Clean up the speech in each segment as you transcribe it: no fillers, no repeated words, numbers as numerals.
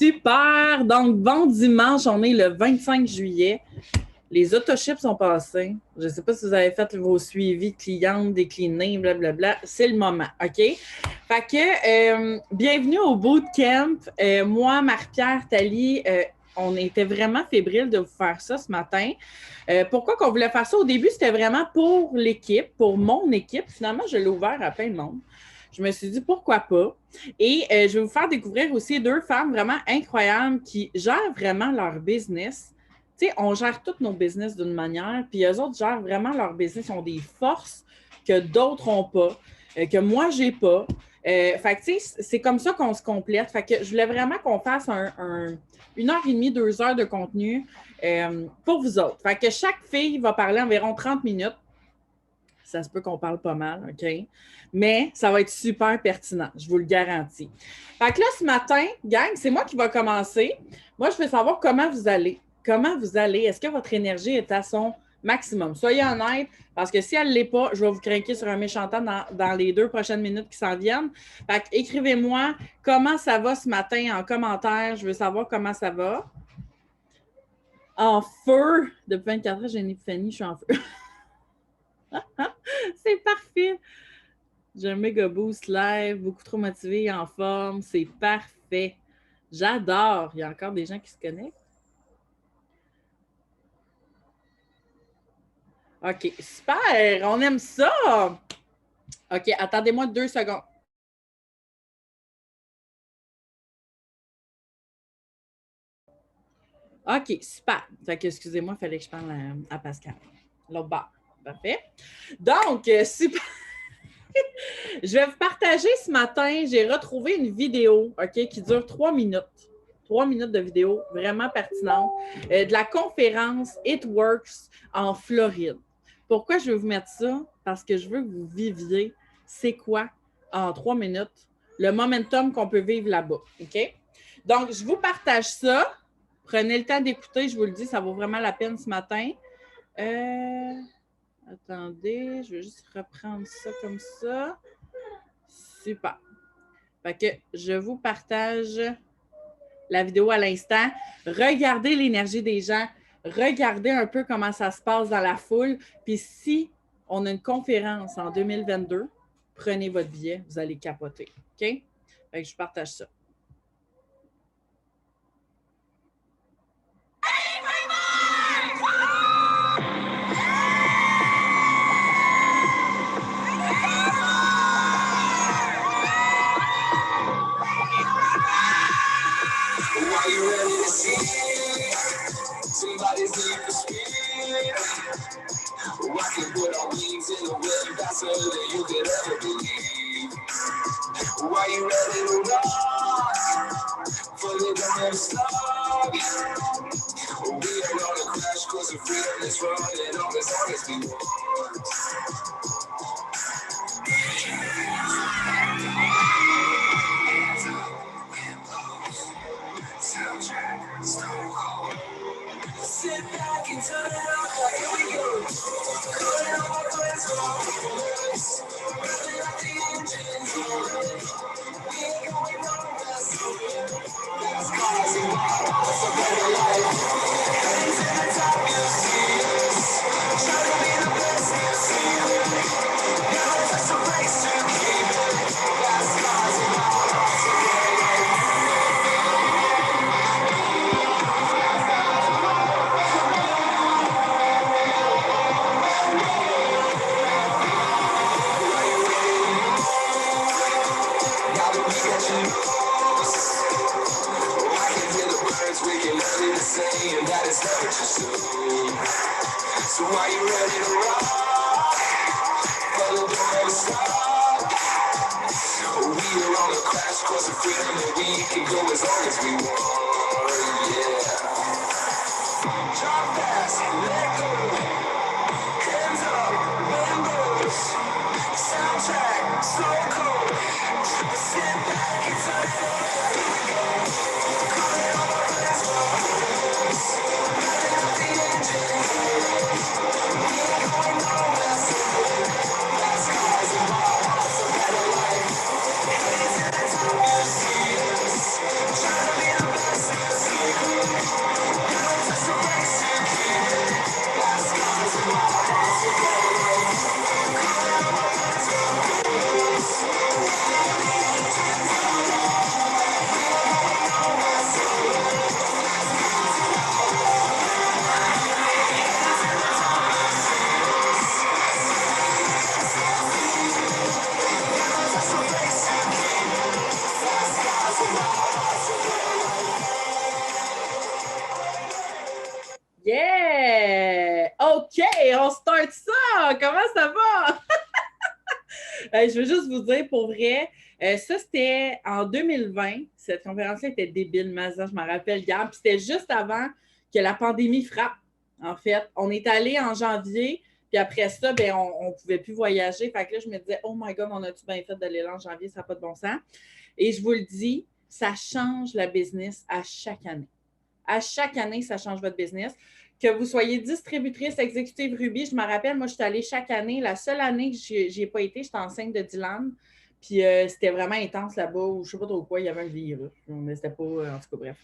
Super! Donc, bon dimanche, on est le 25 juillet. Les autochips sont passés. Je ne sais pas si vous avez fait vos suivis clientes, déclinés, blablabla. C'est le moment, OK? Fait que, bienvenue au bootcamp. Moi, Marie-Pierre, Thalie, on était vraiment fébriles de vous faire ça ce matin. Pourquoi qu'on voulait faire ça? Au début, c'était vraiment pour l'équipe, pour mon équipe. Finalement, je l'ai ouvert à plein de monde. Je me suis dit, pourquoi pas? Et je vais vous faire découvrir aussi deux femmes vraiment incroyables qui gèrent vraiment leur business. Tu sais, on gère tous nos business d'une manière, puis eux autres gèrent vraiment leur business. Ils ont des forces que d'autres n'ont pas, que moi, j'ai pas. Fait que, tu sais, c'est comme ça qu'on se complète. Fait que je voulais vraiment qu'on fasse 1h30, 2 heures de contenu pour vous autres. Fait que chaque fille va parler environ 30 minutes. Ça se peut qu'on parle pas mal, OK? Mais ça va être super pertinent, je vous le garantis. Fait que là, ce matin, gang, c'est moi qui va commencer. Moi, je veux savoir comment vous allez. Comment vous allez? Est-ce que votre énergie est à son maximum? Soyez honnête, parce que si elle ne l'est pas, je vais vous craquer sur un méchant temps dans les 2 prochaines minutes qui s'en viennent. Fait que écrivez-moi comment ça va ce matin en commentaire. Je veux savoir comment ça va. En feu! Depuis 24 heures, j'ai une épiphanie, je suis en feu. C'est parfait. J'ai un méga boost live, beaucoup trop motivé, en forme. C'est parfait. J'adore. Il y a encore des gens qui se connectent. OK, super. On aime ça. OK, attendez-moi 2 secondes. OK, super. Fait que, excusez-moi, il fallait que je parle à Pascal. L'autre bord. Parfait. Donc, super. Je vais vous partager ce matin, j'ai retrouvé une vidéo, OK, qui dure 3 minutes. 3 minutes de vidéo vraiment pertinente de la conférence It Works en Floride. Pourquoi je veux vous mettre ça? Parce que je veux que vous viviez c'est quoi en 3 minutes le momentum qu'on peut vivre là-bas. OK? Donc, je vous partage ça. Prenez le temps d'écouter, je vous le dis, ça vaut vraiment la peine ce matin. Attendez, je vais juste reprendre ça comme ça. Super. Fait que je vous partage la vidéo à l'instant. Regardez l'énergie des gens. Regardez un peu comment ça se passe dans la foule. Puis si on a une conférence en 2022, prenez votre billet, vous allez capoter. OK? Fait que je partage ça. Somebody's need for speed. Rocking with our wings in the wind, faster than you could ever believe. Are you ready to rock? Fully don't ever stop. We are on a crash course of freedom that's running on as long as we want. Hands up, wind blows. Soundtrack, stone cold. Sit back and turn it up, like here we go. Calling all my friends from us. Revving up the engines. We ain't going nowhere, so that's cars and bars, a better life. Heading to the top, you'll see us. Try to be the best, you'll see it. Never just a race to keep it. That's cars and bars, a better life. And that is never too soon. So are you ready to rock? Follow the never stop. We are on a crash course of freedom and we can go as long as we want. Yeah. Drop fast, let go. Hands up, wind blows. Soundtrack, slow cold. Sit back and turn it up. Here we go. Calling all my friends from us. Revving up the engines. We ain't going nowhere, so that's cars and bars, a better life. Heading to the top, you'll see us. Trying to be the best, Hey, on start ça! Comment ça va? Je veux juste vous dire, pour vrai, ça, c'était en 2020. Cette conférence-là était débile, mais ça, je m'en rappelle, Gab. Puis c'était juste avant que la pandémie frappe, en fait. On est allé en janvier, puis après ça, ben, on ne pouvait plus voyager. Fait que là, je me disais, oh my God, on a-tu bien fait d'aller là en janvier? Ça n'a pas de bon sens. Et je vous le dis, ça change la business à chaque année. À chaque année, ça change votre business. Que vous soyez distributrice exécutive Ruby, je me rappelle, moi, je suis allée chaque année. La seule année que je n'ai pas été, j'étais enceinte de Dylan. Puis c'était vraiment intense là-bas, ou je ne sais pas trop quoi, il y avait un virus. Mais c'était pas, en tout cas, bref.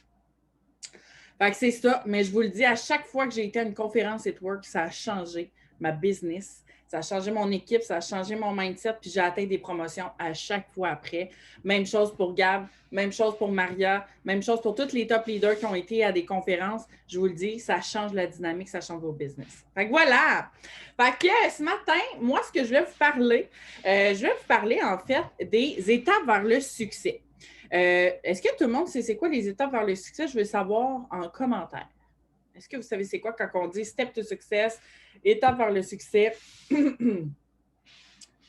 Fait que c'est ça. Mais je vous le dis, à chaque fois que j'ai été à une conférence It Work, ça a changé ma business. Ça a changé mon équipe, ça a changé mon mindset, puis j'ai atteint des promotions à chaque fois après. Même chose pour Gab, même chose pour Maria, même chose pour tous les top leaders qui ont été à des conférences. Je vous le dis, ça change la dynamique, ça change vos business. Fait que voilà! Fait que ce matin, moi, ce que je vais vous parler, en fait, des étapes vers le succès. Est-ce que tout le monde sait c'est quoi les étapes vers le succès? Je veux savoir en commentaire. Est-ce que vous savez c'est quoi quand on dit step to success, étape vers le succès?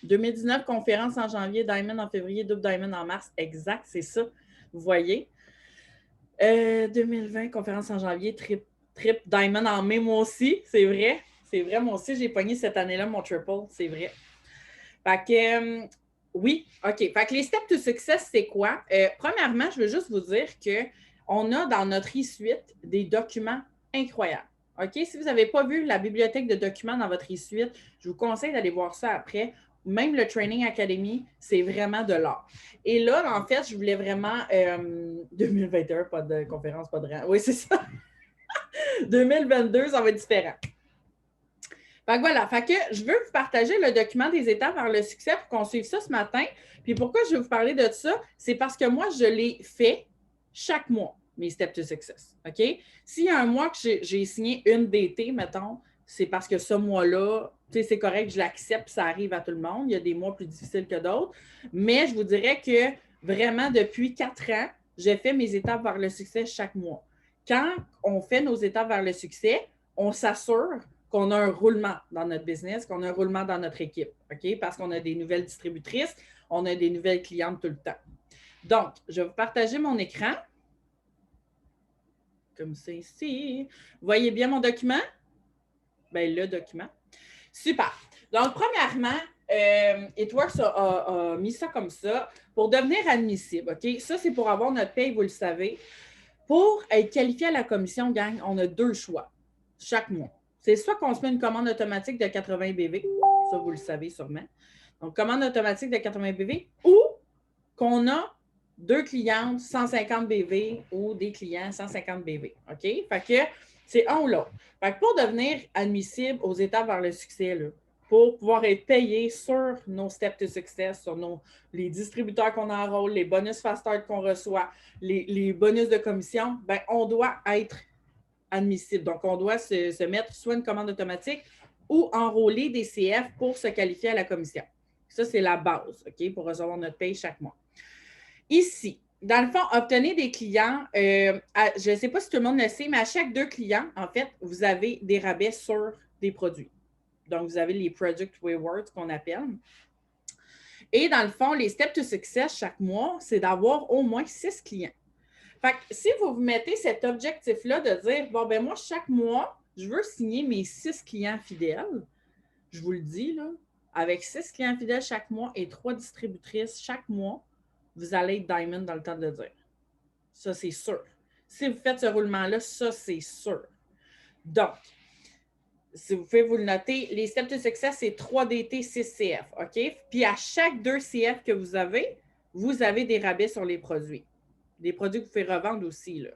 2019, conférence en janvier, Diamond en février, double Diamond en mars. Exact, c'est ça. Vous voyez. 2020, conférence en janvier, trip Diamond en mai, moi aussi. C'est vrai. C'est vrai, moi aussi, j'ai pogné cette année-là mon triple. C'est vrai. Fait que, oui, OK. Fait que les steps to success, c'est quoi? Premièrement, je veux juste vous dire qu'on a dans notre e-suite des documents incroyables. OK? Si vous n'avez pas vu la bibliothèque de documents dans votre e-suite, je vous conseille d'aller voir ça après. Même le Training Academy, c'est vraiment de l'art. Et là, en fait, je voulais vraiment 2021, pas de conférence, pas de rang. Oui, c'est ça. 2022, ça va être différent. Fait que voilà, fait que je veux vous partager le document des étapes vers le succès pour qu'on suive ça ce matin. Puis pourquoi je vais vous parler de ça? C'est parce que moi, je l'ai fait chaque mois, mes Steps to Success. OK? S'il y a un mois que j'ai signé une DT, mettons, c'est parce que ce mois-là, tu sais, c'est correct, je l'accepte, ça arrive à tout le monde. Il y a des mois plus difficiles que d'autres. Mais je vous dirais que vraiment, depuis 4 ans, j'ai fait mes étapes vers le succès chaque mois. Quand on fait nos étapes vers le succès, on s'assure qu'on a un roulement dans notre business, qu'on a un roulement dans notre équipe, OK? Parce qu'on a des nouvelles distributrices, on a des nouvelles clientes tout le temps. Donc, je vais vous partager mon écran. Comme c'est ici. Vous voyez bien mon document? Bien, le document. Super. Donc, premièrement, It Works a mis ça comme ça pour devenir admissible, OK? Ça, c'est pour avoir notre paye, vous le savez. Pour être qualifié à la commission, gang, on a 2 choix chaque mois. C'est soit qu'on se met une commande automatique de 80 BV, ça vous le savez sûrement. Donc, commande automatique de 80 BV, ou qu'on a 2 clientes 150 BV ou des clients 150 BV. OK? Fait que c'est un ou l'autre. Fait que pour devenir admissible aux étapes vers le succès, là, pour pouvoir être payé sur nos steps to success, sur les distributeurs qu'on enrôle, les bonus fast start qu'on reçoit, les bonus de commission, ben, on doit être admissible. Donc, on doit se mettre soit une commande automatique ou enrôler des CF pour se qualifier à la commission. Ça, c'est la base, OK, pour recevoir notre paye chaque mois. Ici, dans le fond, obtenez des clients. Je ne sais pas si tout le monde le sait, mais à chaque 2 clients, en fait, vous avez des rabais sur des produits. Donc, vous avez les Product Rewards qu'on appelle. Et dans le fond, les Steps to Success chaque mois, c'est d'avoir au moins 6 clients. Fait que si vous vous mettez cet objectif-là de dire, bon, ben moi, chaque mois, je veux signer mes 6 clients fidèles, je vous le dis, là, avec 6 clients fidèles chaque mois et 3 distributrices chaque mois, vous allez être Diamond dans le temps de le dire. Ça, c'est sûr. Si vous faites ce roulement-là, ça, c'est sûr. Donc, si vous pouvez vous le noter, les Steps to Success, c'est 3 DT, 6 CF, OK? Puis à chaque 2 CF que vous avez des rabais sur les produits. Des produits que vous pouvez revendre aussi, là.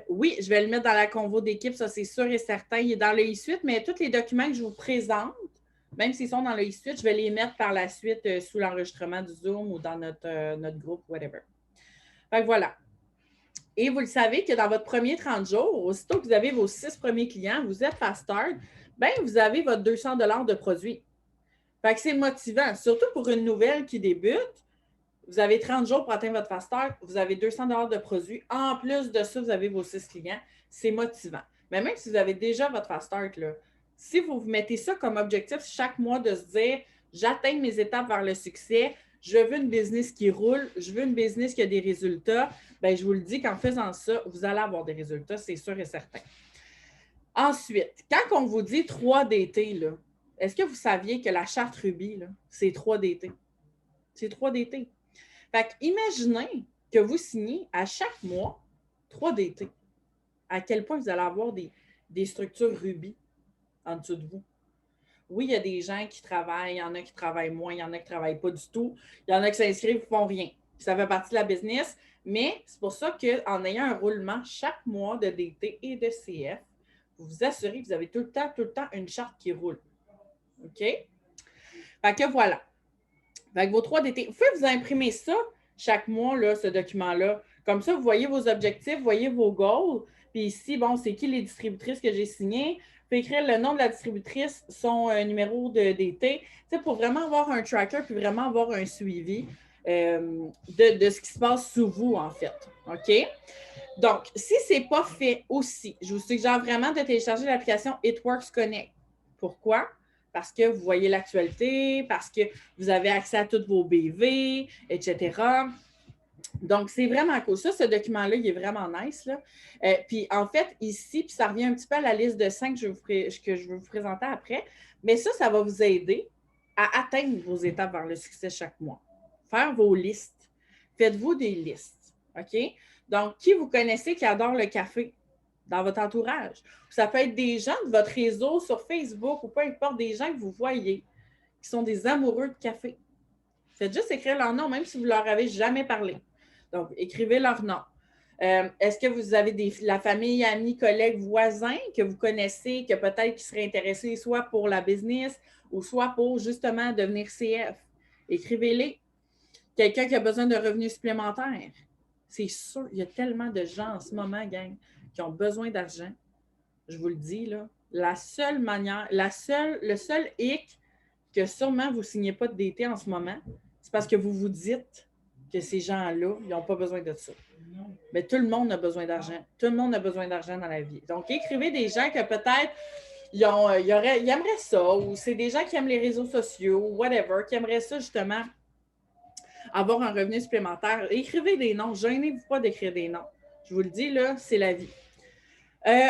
Oui, je vais le mettre dans la convo d'équipe, ça c'est sûr et certain. Il est dans le e-suite, mais tous les documents que je vous présente, même s'ils sont dans le e-suite, je vais les mettre par la suite sous l'enregistrement du Zoom ou dans notre groupe, whatever. Fait que voilà. Et vous le savez que dans votre premier 30 jours, aussitôt que vous avez vos 6 premiers clients, vous êtes fast start, bien, vous avez votre 200 $ de produits. Fait que c'est motivant, surtout pour une nouvelle qui débute. Vous avez 30 jours pour atteindre votre fast start, vous avez 200 $ de produits. En plus de ça, vous avez vos 6 clients. C'est motivant. Mais même si vous avez déjà votre fast start, là, si vous vous mettez ça comme objectif chaque mois de se dire j'atteins mes étapes vers le succès, je veux une business qui roule, je veux une business qui a des résultats, bien, je vous le dis qu'en faisant ça, vous allez avoir des résultats, c'est sûr et certain. Ensuite, quand on vous dit 3DT, là, est-ce que vous saviez que la charte Ruby, là, c'est 3DT? C'est 3DT. Fait que imaginez que vous signez à chaque mois 3DT. À quel point vous allez avoir des structures Ruby en dessous de vous. Oui, il y a des gens qui travaillent, il y en a qui travaillent moins, il y en a qui ne travaillent pas du tout, il y en a qui s'inscrivent et ne font rien. Ça fait partie de la business, mais c'est pour ça qu'en ayant un roulement chaque mois de DT et de CF, vous vous assurez que vous avez tout le temps une charte qui roule. OK? Fait que voilà. Fait que vos 3DT, vous pouvez vous imprimer ça chaque mois, là, ce document-là. Comme ça, vous voyez vos objectifs, vous voyez vos goals. Puis ici, bon, c'est qui les distributrices que j'ai signées. Vous pouvez écrire le nom de la distributrice, son numéro de DT, pour vraiment avoir un tracker puis vraiment avoir un suivi de ce qui se passe sous vous, en fait. OK? Donc, si ce n'est pas fait aussi, je vous suggère vraiment de télécharger l'application It Works Connect. Pourquoi? Parce que vous voyez l'actualité, parce que vous avez accès à tous vos BV, etc. Donc, c'est vraiment cool. Ça, ce document-là, il est vraiment nice. Là. Puis, en fait, ici, puis ça revient un petit peu à la liste de 5 que je vais vous présenter après, mais ça va vous aider à atteindre vos étapes vers le succès chaque mois. Faire vos listes. Faites-vous des listes. OK? Donc, qui vous connaissez qui adore le café dans votre entourage? Ça peut être des gens de votre réseau sur Facebook ou peu importe, des gens que vous voyez qui sont des amoureux de café. Faites juste écrire leur nom, même si vous ne leur avez jamais parlé. Donc, écrivez leur nom. Est-ce que vous avez la famille, amis, collègues, voisins que vous connaissez, que peut-être qui seraient intéressés soit pour la business ou soit pour justement devenir CF? Écrivez-les. Quelqu'un qui a besoin de revenus supplémentaires. C'est sûr, il y a tellement de gens en ce moment, gang, qui ont besoin d'argent. Je vous le dis, là. La seule manière, le seul hic que sûrement vous ne signez pas de DT en ce moment, c'est parce que vous vous dites que ces gens-là, ils n'ont pas besoin de ça. Mais tout le monde a besoin d'argent. Tout le monde a besoin d'argent dans la vie. Donc, écrivez des gens que peut-être ils aimeraient ça, ou c'est des gens qui aiment les réseaux sociaux, whatever, qui aimeraient ça justement avoir un revenu supplémentaire. Écrivez des noms. Gênez-vous pas d'écrire des noms. Je vous le dis, là, c'est la vie.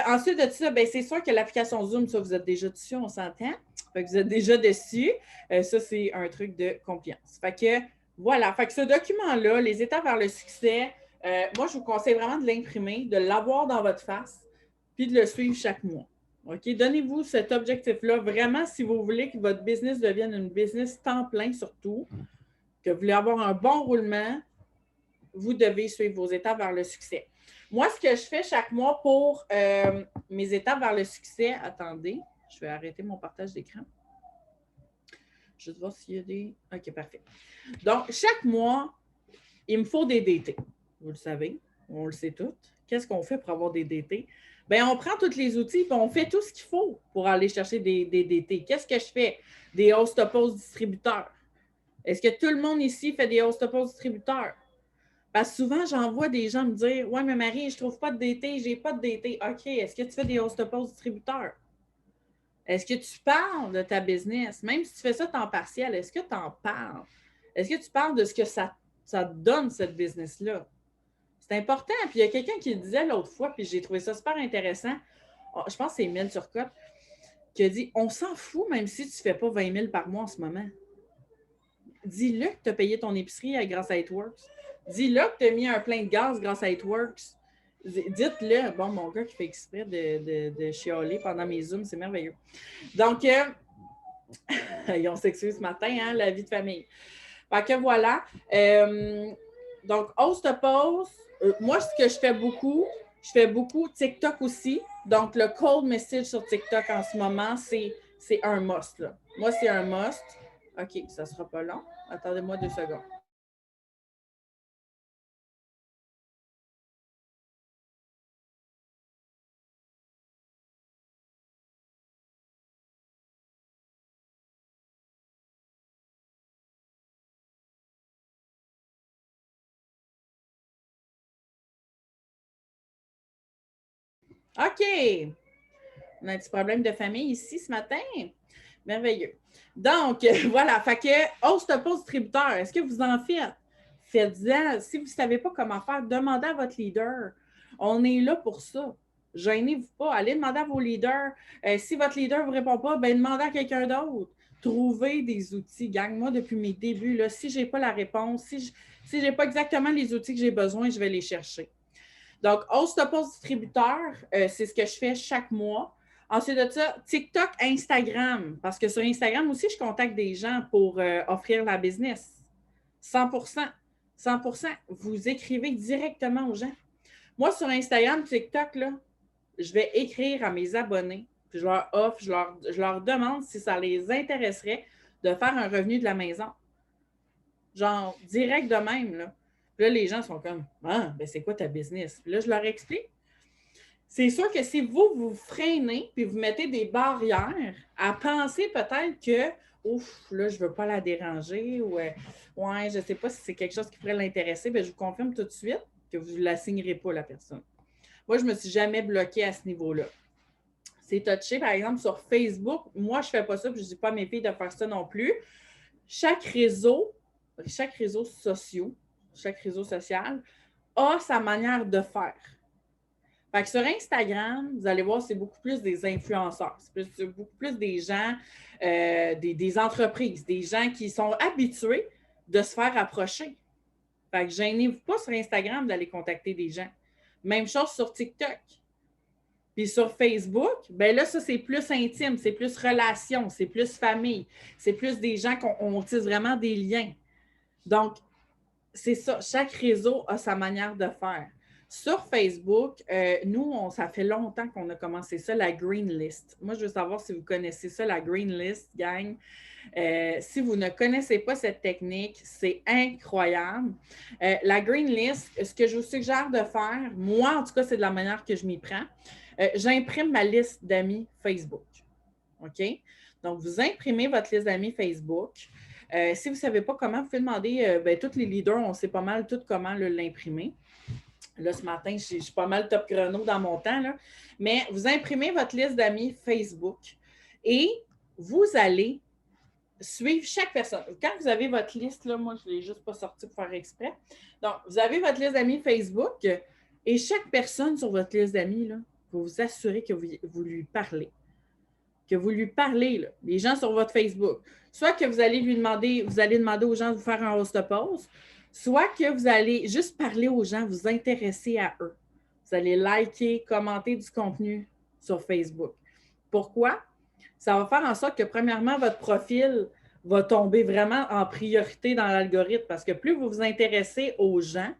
Ensuite de ça, ben, c'est sûr que l'application Zoom, ça, vous êtes déjà dessus, on s'entend. Fait que vous êtes déjà dessus. Ça, c'est un truc de confiance. Fait que voilà. Fait que ce document-là, les étapes vers le succès, moi, je vous conseille vraiment de l'imprimer, de l'avoir dans votre face, puis de le suivre chaque mois. OK? Donnez-vous cet objectif-là vraiment si vous voulez que votre business devienne une business temps plein surtout, que vous voulez avoir un bon roulement, vous devez suivre vos étapes vers le succès. Moi, ce que je fais chaque mois pour mes étapes vers le succès, attendez, je vais arrêter mon partage d'écran. Je vais voir s'il y a des... OK, parfait. Donc, chaque mois, il me faut des DT. Vous le savez, on le sait tous. Qu'est-ce qu'on fait pour avoir des DT? Bien, on prend tous les outils et on fait tout ce qu'il faut pour aller chercher des DT. Qu'est-ce que je fais? Des host-to-post distributeurs. Est-ce que tout le monde ici fait des host-to-post distributeurs? Parce que souvent, j'envoie des gens me dire ouais, mais Marie, je ne trouve pas de DT, j'ai pas de DT. OK, est-ce que tu fais des host-to-post distributeurs? Est-ce que tu parles de ta business? Même si tu fais ça temps partiel, est-ce que tu en parles? Est-ce que tu parles de ce que ça te donne, cette business-là? C'est important. Puis il y a quelqu'un qui le disait l'autre fois, puis j'ai trouvé ça super intéressant. Je pense que c'est Mel Turcotte qui a dit on s'en fout même si tu ne fais pas 20 000 par mois en ce moment. Dis-le que tu as payé ton épicerie grâce à Itworks. Dis-le que tu as mis un plein de gaz grâce à Itworks. Dites-le. Bon, mon gars qui fait exprès de chialer pendant mes Zooms, c'est merveilleux. Donc, on s'excuse ce matin, hein, la vie de famille. Fait que voilà. Donc, host-to-post, moi, ce que je fais beaucoup TikTok aussi. Donc, le cold message sur TikTok en ce moment, c'est un must. Là. Moi, c'est un must. OK, ça ne sera pas long. Attendez-moi 2 secondes. OK. On a un petit problème de famille ici ce matin. Merveilleux. Donc, voilà. Fait que, Hostapod distributeur, est-ce que vous en faites? Faites-en. Si vous ne savez pas comment faire, demandez à votre leader. On est là pour ça. Gênez-vous pas. Allez demander à vos leaders. Si votre leader ne vous répond pas, ben demandez à quelqu'un d'autre. Trouvez des outils. Gang, moi, depuis mes débuts, là, si je n'ai pas la réponse, si je n'ai pas exactement les outils que j'ai besoin, je vais les chercher. Donc, Hostapod distributeur, c'est ce que je fais chaque mois. Ensuite de ça, TikTok, Instagram, parce que sur Instagram aussi, je contacte des gens pour offrir la business. 100%. 100%. Vous écrivez directement aux gens. Moi, sur Instagram, TikTok, là, je vais écrire à mes abonnés, puis je leur offre, je leur demande si ça les intéresserait de faire un revenu de la maison. Genre, direct de même, là. Puis là, les gens sont comme, ah, ben c'est quoi ta business? Puis là, je leur explique. C'est sûr que si vous vous freinez puis vous mettez des barrières à penser peut-être que, ouf, là, je ne veux pas la déranger ou, ouais, je ne sais pas si c'est quelque chose qui pourrait l'intéresser, bien, je vous confirme tout de suite que vous ne la signerez pas, la personne. Moi, je ne me suis jamais bloquée à ce niveau-là. C'est touché, par exemple, sur Facebook. Moi, je ne fais pas ça, puis je ne dis pas à mes filles de faire ça non plus. Chaque réseau social a sa manière de faire. Fait que sur Instagram, vous allez voir, c'est beaucoup plus des influenceurs. C'est beaucoup plus des gens, des entreprises, des gens qui sont habitués de se faire approcher. Fait que gênez-vous pas sur Instagram d'aller contacter des gens. Même chose sur TikTok. Puis sur Facebook, bien là, ça, c'est plus intime, c'est plus relation, c'est plus famille, c'est plus des gens qu'on tisse vraiment des liens. Donc, c'est ça. Chaque réseau a sa manière de faire. Sur Facebook, nous, ça fait longtemps qu'on a commencé ça, la Green List. Moi, je veux savoir si vous connaissez ça, la Green List, gang. Si vous ne connaissez pas cette technique, c'est incroyable. La Green List, ce que je vous suggère de faire, moi, en tout cas, c'est de la manière que je m'y prends. J'imprime ma liste d'amis Facebook. OK? Donc, vous imprimez votre liste d'amis Facebook. Si vous ne savez pas comment, vous pouvez demander, tous les leaders, on sait pas mal tout comment l'imprimer. Là, ce matin, je suis pas mal top chrono dans mon temps, là. Mais vous imprimez votre liste d'amis Facebook et vous allez suivre chaque personne. Quand vous avez votre liste, là, moi, je ne l'ai juste pas sorti pour faire exprès. Donc, vous avez votre liste d'amis Facebook et chaque personne sur votre liste d'amis, là, vous vous assurez que vous lui parlez. Que vous lui parlez, là, les gens sur votre Facebook. Soit que vous allez demander aux gens de vous faire un Hostapod, soit que vous allez juste parler aux gens, vous intéresser à eux. Vous allez liker, commenter du contenu sur Facebook. Pourquoi? Ça va faire en sorte que, premièrement, votre profil va tomber vraiment en priorité dans l'algorithme parce que plus vous vous intéressez aux gens,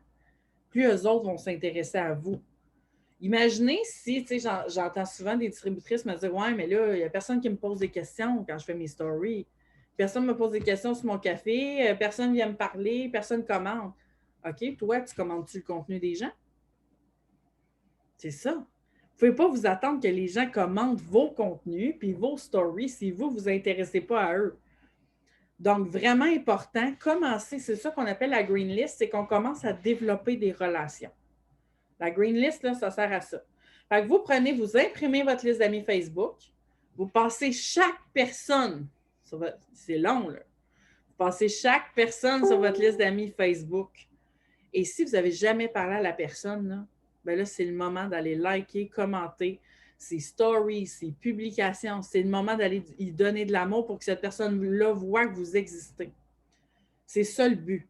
plus eux autres vont s'intéresser à vous. Imaginez si, tu sais, j'entends souvent des distributrices me dire « Ouais, mais là, il n'y a personne qui me pose des questions quand je fais mes stories. Personne ne me pose des questions sur mon café, personne ne vient me parler, personne ne commande. » OK, toi, tu commandes-tu le contenu des gens? C'est ça. Vous ne pouvez pas vous attendre que les gens commandent vos contenus puis vos stories si vous ne vous intéressez pas à eux. Donc, vraiment important, commencer, c'est ça qu'on appelle la Green List, c'est qu'on commence à développer des relations. La Green List, là, ça sert à ça. Fait que vous imprimez votre liste d'amis Facebook, vous passez chaque personne, c'est long, là. Vous passez chaque personne sur votre liste d'amis Facebook. Et si vous n'avez jamais parlé à la personne, là, ben là, c'est le moment d'aller liker, commenter ses stories, ses publications. C'est le moment d'aller y donner de l'amour pour que cette personne-là voit que vous existez. C'est ça le but.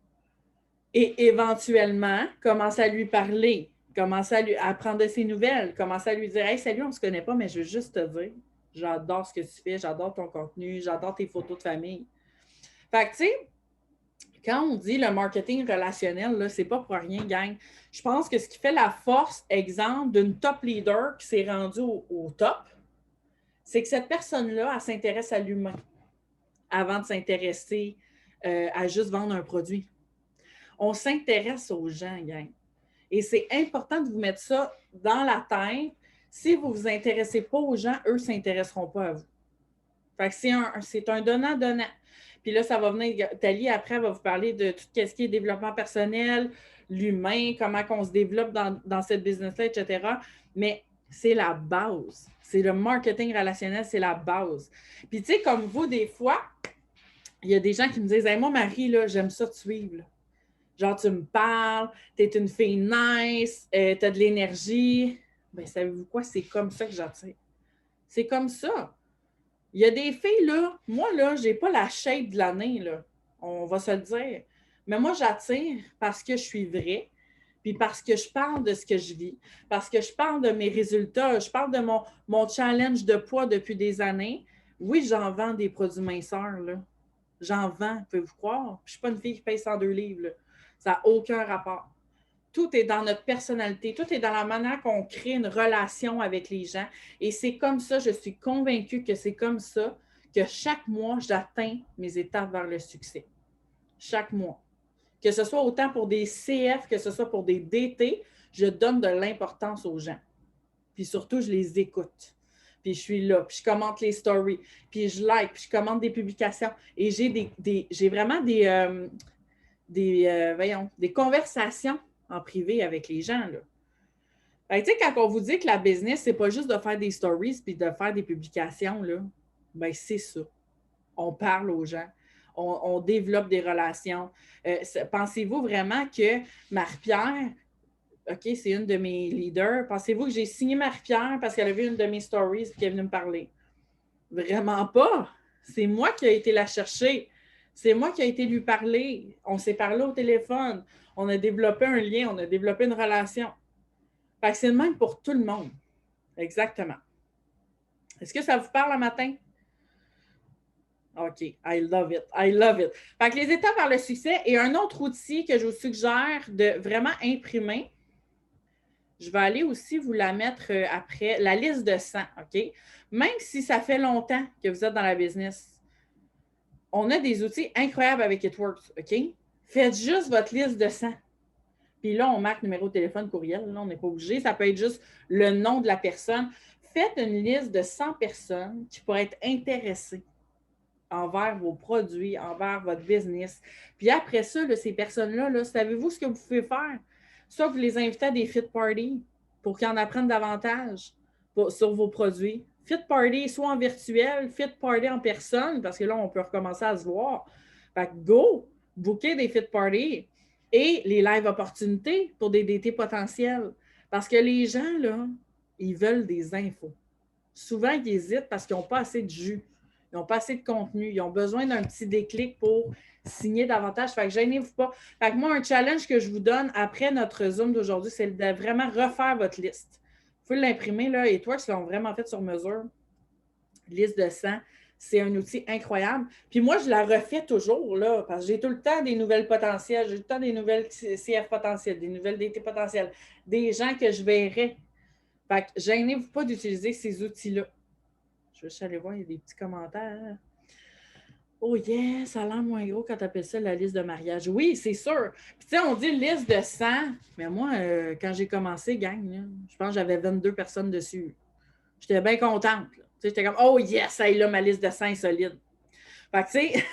Et éventuellement, commencer à lui parler, commencer à prendre de ses nouvelles, commencer à lui dire « Hey, salut, on ne se connaît pas, mais je veux juste te dire, j'adore ce que tu fais, j'adore ton contenu, j'adore tes photos de famille. » Fait que, tu sais, quand on dit le marketing relationnel, ce n'est pas pour rien, gang. Je pense que ce qui fait la force, exemple, d'une top leader qui s'est rendue au top, c'est que cette personne-là, elle s'intéresse à l'humain avant de s'intéresser à juste vendre un produit. On s'intéresse aux gens, gang. Et c'est important de vous mettre ça dans la tête. Si vous ne vous intéressez pas aux gens, eux ne s'intéresseront pas à vous. Fait que c'est un donnant-donnant. Puis là, ça va venir, Thalie, après, elle va vous parler de tout ce qui est développement personnel, l'humain, comment on se développe dans cette business-là, etc. Mais c'est la base. C'est le marketing relationnel, c'est la base. Puis, tu sais, comme vous, des fois, il y a des gens qui me disent hey, moi, Marie, là, j'aime ça te suivre. Là. Genre, tu me parles, t'es une fille nice, t'as de l'énergie. Ben, savez-vous quoi? C'est comme ça que j'attire. C'est comme ça. Il y a des filles, là, moi, là, j'ai pas la shape de l'année, là. On va se le dire. Mais moi, j'attire parce que je suis vraie, puis parce que je parle de ce que je vis, parce que je parle de mes résultats, je parle de mon challenge de poids depuis des années. Oui, j'en vends des produits minceurs, là. J'en vends, pouvez-vous croire? Je ne suis pas une fille qui paye 102 livres, là. Ça n'a aucun rapport. Tout est dans notre personnalité, tout est dans la manière qu'on crée une relation avec les gens. Et c'est comme ça, je suis convaincue que c'est comme ça que chaque mois, j'atteins mes étapes vers le succès. Chaque mois. Que ce soit autant pour des CF, que ce soit pour des DT, je donne de l'importance aux gens. Puis surtout, je les écoute. Puis je suis là, puis je commente les stories, puis je like, puis je commente des publications. Et j'ai vraiment des conversations en privé avec les gens. Là. Ben, tu sais, quand on vous dit que la business, c'est pas juste de faire des stories puis de faire des publications, là, ben c'est ça. On parle aux gens. On développe des relations. Pensez-vous vraiment que Marie-Pierre, OK, c'est une de mes leaders, pensez-vous que j'ai signé Marie-Pierre parce qu'elle a vu une de mes stories et qu'elle est venue me parler? Vraiment pas. C'est moi qui ai été la chercher. C'est moi qui ai été lui parler. On s'est parlé au téléphone. On a développé un lien, on a développé une relation. Fait que c'est le même pour tout le monde. Exactement. Est-ce que ça vous parle le matin? OK, I love it. I love it. Fait que les étapes vers le succès et un autre outil que je vous suggère de vraiment imprimer, je vais aller aussi vous la mettre après, la liste de 100, OK? Même si ça fait longtemps que vous êtes dans la business, on a des outils incroyables avec It-Works, OK? Faites juste votre liste de 100. Puis là, on marque numéro de téléphone, courriel. Là, on n'est pas obligé. Ça peut être juste le nom de la personne. Faites une liste de 100 personnes qui pourraient être intéressées envers vos produits, envers votre business. Puis après ça, là, ces personnes-là, là, savez-vous ce que vous pouvez faire? Soit vous les invitez à des fit parties pour qu'ils en apprennent davantage sur vos produits. Fit party, soit en virtuel, fit party en personne, parce que là, on peut recommencer à se voir. Fait que go! Booker des fit parties et les live opportunités pour des DT potentiels. Parce que les gens, là, ils veulent des infos. Souvent, ils hésitent parce qu'ils n'ont pas assez de jus. Ils n'ont pas assez de contenu. Ils ont besoin d'un petit déclic pour signer davantage. Fait que gênez-vous pas. Fait que moi, un challenge que je vous donne après notre Zoom d'aujourd'hui, c'est de vraiment refaire votre liste. Vous pouvez l'imprimer, là, et toi, qui l'ont vraiment fait sur mesure. Liste de 100. C'est un outil incroyable. Puis moi, je la refais toujours, là, parce que j'ai tout le temps des nouvelles potentielles, j'ai tout le temps des nouvelles CF potentielles, des nouvelles DT potentielles, des gens que je verrai. Fait que gênez-vous pas d'utiliser ces outils-là. Je vais juste aller voir, il y a des petits commentaires. Oh yes, ça a l'air moins gros quand tu appelles ça la liste de mariage. Oui, c'est sûr. Puis tu sais, on dit liste de 100, mais moi, quand j'ai commencé, gang, là, je pense que j'avais 22 personnes dessus. J'étais bien contente. Tu sais, j'étais comme, oh yes, ça est là, ma liste de 100 est solide. Fait que tu sais,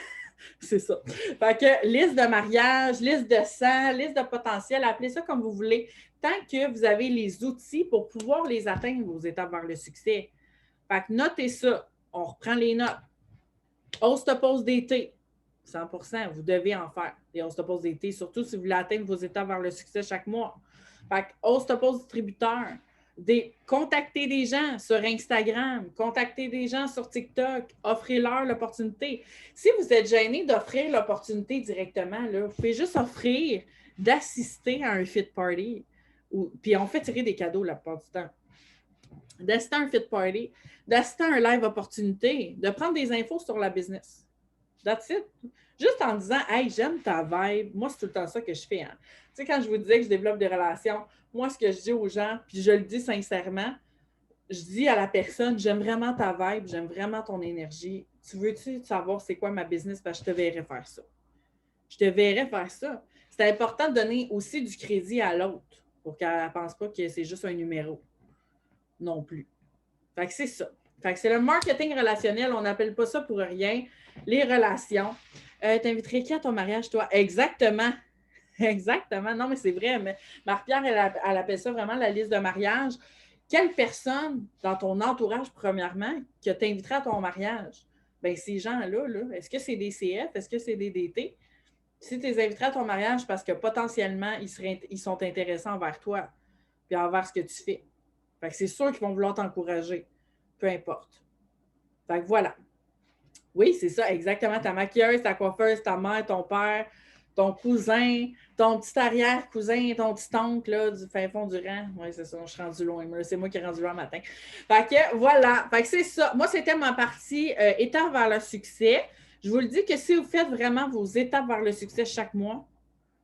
c'est ça. Fait que liste de mariage, liste de 100, liste de potentiel, appelez ça comme vous voulez, tant que vous avez les outils pour pouvoir les atteindre, vos étapes vers le succès. Fait que notez ça. On reprend les notes. Host-pause d'été, 100%, vous devez en faire des host-pause d'été, surtout si vous voulez atteindre vos étapes vers le succès chaque mois. Fait que host-pause distributeur, contactez des gens sur Instagram, contactez des gens sur TikTok, offrez-leur l'opportunité. Si vous êtes gêné d'offrir l'opportunité directement, là, vous pouvez juste offrir d'assister à un fit party. Puis on fait tirer des cadeaux la plupart du temps. D'assister à un fit party, d'assister à un live opportunité, de prendre des infos sur la business. That's it. Juste en disant, hey, j'aime ta vibe. Moi, c'est tout le temps ça que je fais. Hein. Tu sais, quand je vous disais que je développe des relations, moi, ce que je dis aux gens, puis je le dis sincèrement, je dis à la personne, j'aime vraiment ta vibe, j'aime vraiment ton énergie. Tu veux-tu savoir c'est quoi ma business? Parce que je te verrais faire ça. Je te verrais faire ça. C'est important de donner aussi du crédit à l'autre pour qu'elle ne pense pas que c'est juste un numéro. Non plus. Fait que c'est ça. Fait que c'est le marketing relationnel. On n'appelle pas ça pour rien. Les relations. T'inviterais qui à ton mariage, toi? Exactement. Exactement. Non, mais c'est vrai. Mais Marie-Pierre, elle appelle ça vraiment la liste de mariage. quelle personne dans ton entourage, premièrement, que t'inviterait à ton mariage? Bien, ces gens-là, là, est-ce que c'est des CF? Est-ce que c'est des DT? Si tu les inviterais à ton mariage parce que potentiellement, ils sont intéressés envers toi puis envers ce que tu fais. Fait que c'est sûr qu'ils vont vouloir t'encourager, peu importe. Fait que voilà. Oui, c'est ça, exactement. Ta maquilleuse, ta coiffeuse, ta mère, ton père, ton cousin, ton petit arrière-cousin, ton petit oncle là, du fin fond du rang. Oui, c'est ça, je suis rendu loin. C'est moi qui ai rendu loin matin. Fait que voilà. Fait que c'est ça. Moi, c'était ma partie étape vers le succès. Je vous le dis que si vous faites vraiment vos étapes vers le succès chaque mois,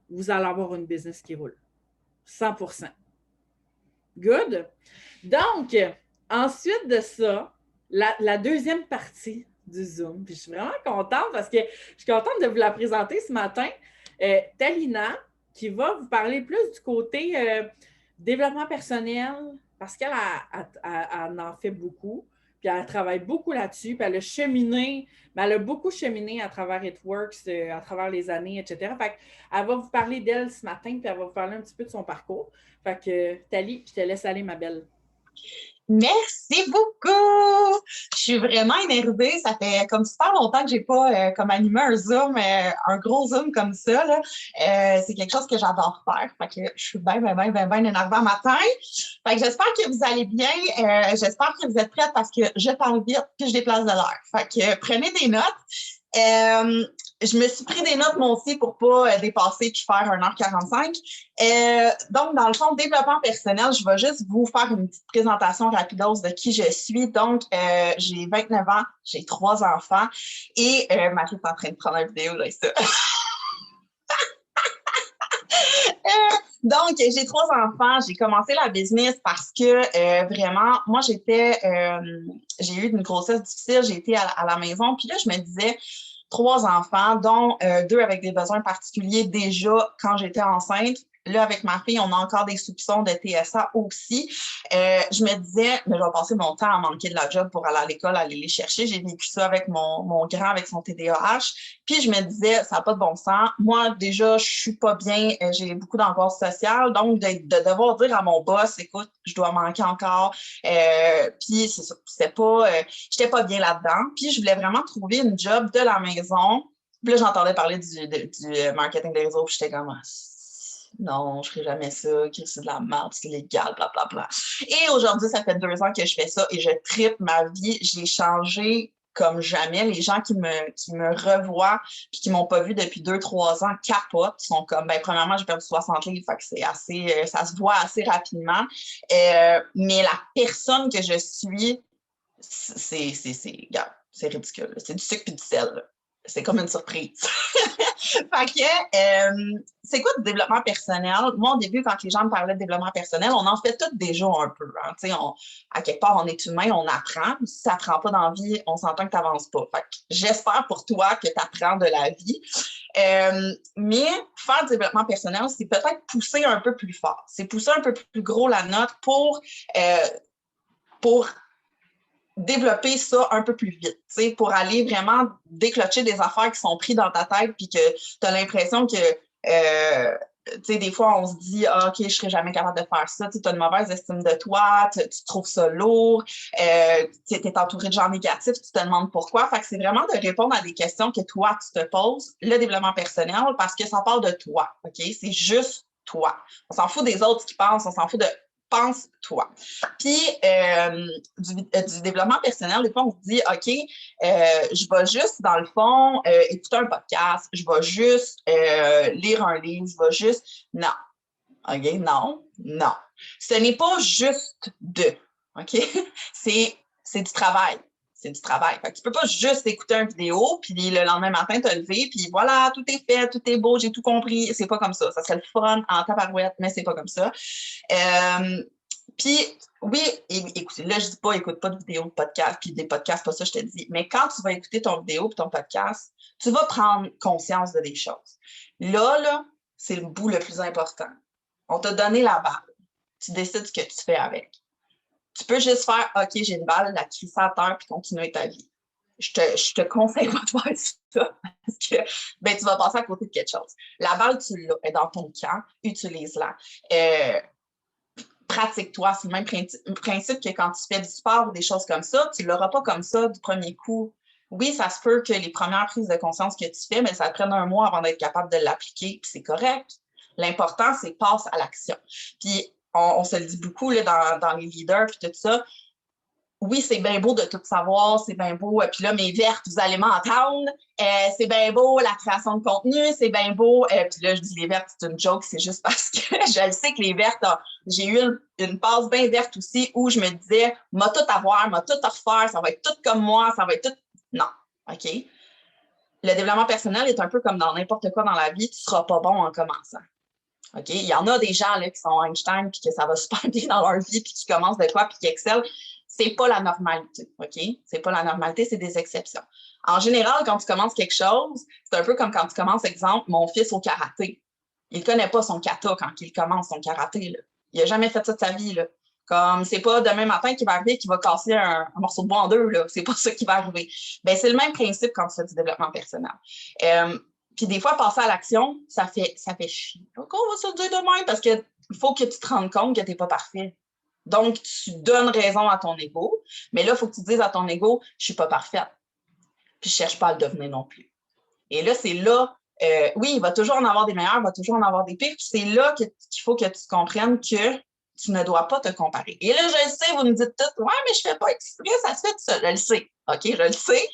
vous allez avoir une business qui roule. 100%. Good. Donc, ensuite de ça, la deuxième partie du Zoom, puis je suis vraiment contente parce que je suis contente de vous la présenter ce matin. Talina, qui va vous parler plus du côté développement personnel, parce qu'elle en fait beaucoup, puis elle travaille beaucoup là-dessus, puis elle a cheminé, mais elle a beaucoup cheminé à travers It Works, à travers les années, etc. Fait qu'elle va vous parler d'elle ce matin, puis elle va vous parler un petit peu de son parcours. Fait que, Thalie, je te laisse aller, ma belle. Merci beaucoup! Je suis vraiment énervée. Ça fait comme super longtemps que j'ai pas comme animé un Zoom, un gros Zoom comme ça, là. C'est quelque chose que j'adore faire. Fait que je suis bien énervée un matin. Fait que j'espère que vous allez bien. J'espère que vous êtes prêtes parce que je parle vite puis je déplace de l'air. Fait que prenez des notes. Je me suis pris des notes, moi aussi, pour pas dépasser puis faire 1h45. Donc, dans le fond, développement personnel, je vais juste vous faire une petite présentation rapidos de qui je suis. Donc, j'ai 29 ans, j'ai 3 enfants et ma fille est en train de prendre une vidéo, là, ça. Donc, j'ai 3 enfants. J'ai commencé la business parce que vraiment, moi, j'ai eu une grossesse difficile. J'ai été à la maison. Puis là, je me disais, 3 enfants, dont 2 avec des besoins particuliers déjà quand j'étais enceinte. Là, avec ma fille, on a encore des soupçons de TSA aussi. Je me disais, mais je vais passer mon temps à manquer de la job pour aller à l'école, aller les chercher. J'ai vécu ça avec mon grand, avec son TDAH. Puis je me disais, ça n'a pas de bon sens. Moi, déjà, je suis pas bien. J'ai beaucoup d'angoisse sociale. Donc, de devoir dire à mon boss, écoute, je dois manquer encore. Puis c'est ça. J'étais pas bien là-dedans. Puis je voulais vraiment trouver une job de la maison. Puis là, j'entendais parler du marketing des réseaux. Puis j'étais comme, non, je ferai jamais ça, c'est de la merde, c'est légal, blablabla. Et aujourd'hui, ça fait 2 ans que je fais ça et je tripe ma vie. J'ai changé comme jamais. Les gens qui me revoient puis qui m'ont pas vu depuis 2-3 ans capotent. Ils sont comme, ben, premièrement, j'ai perdu 60 livres, fait que c'est assez, ça se voit assez rapidement. Mais la personne que je suis, regarde, c'est ridicule. C'est du sucre puis du sel, là. C'est comme une surprise. Fait que, c'est quoi le développement personnel? Moi, au début, quand les gens me parlaient de développement personnel, on en fait tout déjà un peu. Hein? À quelque part, on est humain, on apprend. Si ça n'apprend pas dans la vie, on s'entend que tu n'avances pas. Fait que j'espère pour toi que tu apprends de la vie. Mais faire du développement personnel, c'est peut-être pousser un peu plus fort. C'est pousser un peu plus gros la note pour développer ça un peu plus vite, pour aller vraiment déclencher des affaires qui sont prises dans ta tête puis que tu as l'impression que, des fois, on se dit ah, « OK, je ne serai jamais capable de faire ça. » Tu as une mauvaise estime de toi, tu trouves ça lourd, tu es entouré de gens négatifs, tu te demandes pourquoi. Fait que c'est vraiment de répondre à des questions que toi, tu te poses, le développement personnel, parce que ça parle de toi, OK? C'est juste toi. On s'en fout des autres qui pensent, on s'en fout de pense-toi. Puis, du développement personnel, des fois, on se dit, OK, je vais juste, dans le fond, écouter un podcast, je vais juste lire un livre, je vais juste... Non. OK? Non. Non. Ce n'est pas juste OK? C'est du travail. C'est du travail. Fait que tu peux pas juste écouter une vidéo, puis le lendemain matin, te lever, puis voilà, tout est fait, tout est beau, j'ai tout compris. C'est pas comme ça. Ça serait le fun en tabarouette, mais c'est pas comme ça. Puis, oui, écoute, là, je dis pas, écoute pas de vidéos, de podcasts, puis des podcasts, pas ça, je te dis. Mais quand tu vas écouter ton vidéo puis ton podcast, tu vas prendre conscience de des choses. Là, c'est le bout le plus important. On t'a donné la balle. Tu décides ce que tu fais avec. Tu peux juste faire, OK, j'ai une balle, la crisser à terre puis continuer ta vie. Je te conseille pas de faire ça parce que ben, tu vas passer à côté de quelque chose. La balle, tu l'as, elle est dans ton camp, utilise-la. pratique-toi. C'est le même principe que quand tu fais du sport ou des choses comme ça, tu ne l'auras pas comme ça du premier coup. Oui, ça se peut que les premières prises de conscience que tu fais, mais ça te prenne 1 mois avant d'être capable de l'appliquer, puis c'est correct. L'important, c'est passe à l'action. Puis, on se le dit beaucoup là, dans les leaders, puis tout ça. Oui, c'est bien beau de tout savoir, c'est bien beau. Puis là, mes vertes, vous allez m'entendre. C'est bien beau la création de contenu, c'est bien beau. Puis là, je dis les vertes, c'est une joke, c'est juste parce que je le sais que les vertes, j'ai eu une passe bien verte aussi où je me disais, m'a tout avoir, m'a tout à refaire, ça va être tout comme moi, ça va être tout. Non, OK? Le développement personnel est un peu comme dans n'importe quoi dans la vie, tu ne seras pas bon en commençant. OK? Il y en a des gens là, qui sont Einstein puis que ça va super bien dans leur vie puis qui commencent de quoi puis qui excellent. C'est pas la normalité, OK? C'est pas la normalité, c'est des exceptions. En général, quand tu commences quelque chose, c'est un peu comme quand tu commences, exemple, mon fils au karaté. Il ne connaît pas son kata quand il commence son karaté. Là. Il n'a jamais fait ça de sa vie. Là. Comme c'est pas demain matin qu'il va arriver qu'il va casser un morceau de bois en 2. Là. C'est pas ça qui va arriver. Ben, c'est le même principe quand tu fais du développement personnel. Puis des fois, passer à l'action, ça fait chier. Donc, on va se le dire de même parce qu'il faut que tu te rendes compte que tu n'es pas parfait. Donc, tu donnes raison à ton ego, mais là, il faut que tu dises à ton ego, je ne suis pas parfaite. Puis, je ne cherche pas à le devenir non plus. Et là, c'est là, oui, il va toujours en avoir des meilleurs, il va toujours en avoir des pires. Puis, c'est là qu'il faut que tu comprennes que tu ne dois pas te comparer. Et là, je le sais, vous me dites tout, ouais, mais je ne fais pas exprès, ça se fait tout seul. Je le sais, OK, je le sais.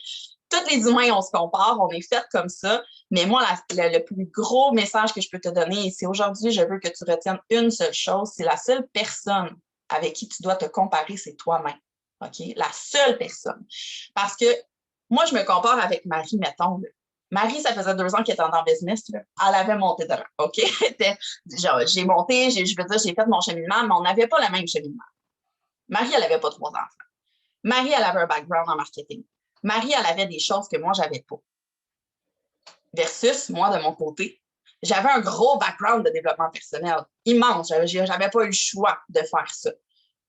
Tous les humains, on se compare, on est fait comme ça. Mais moi, le plus gros message que je peux te donner, et c'est aujourd'hui, je veux que tu retiennes une seule chose, c'est la seule personne avec qui tu dois te comparer, c'est toi-même. OK? La seule personne. Parce que moi, je me compare avec Marie, mettons. Là. Marie, ça faisait 2 ans qu'elle était dans le business. Là. Elle avait monté de rang. OK? J'ai monté, je veux dire, j'ai fait mon cheminement, mais on n'avait pas le même cheminement. Marie, elle n'avait pas 3 enfants. Marie, elle avait un background en marketing. Marie, elle avait des choses que moi, je n'avais pas. Versus, moi, de mon côté, j'avais un gros background de développement personnel, immense. Je n'avais pas eu le choix de faire ça,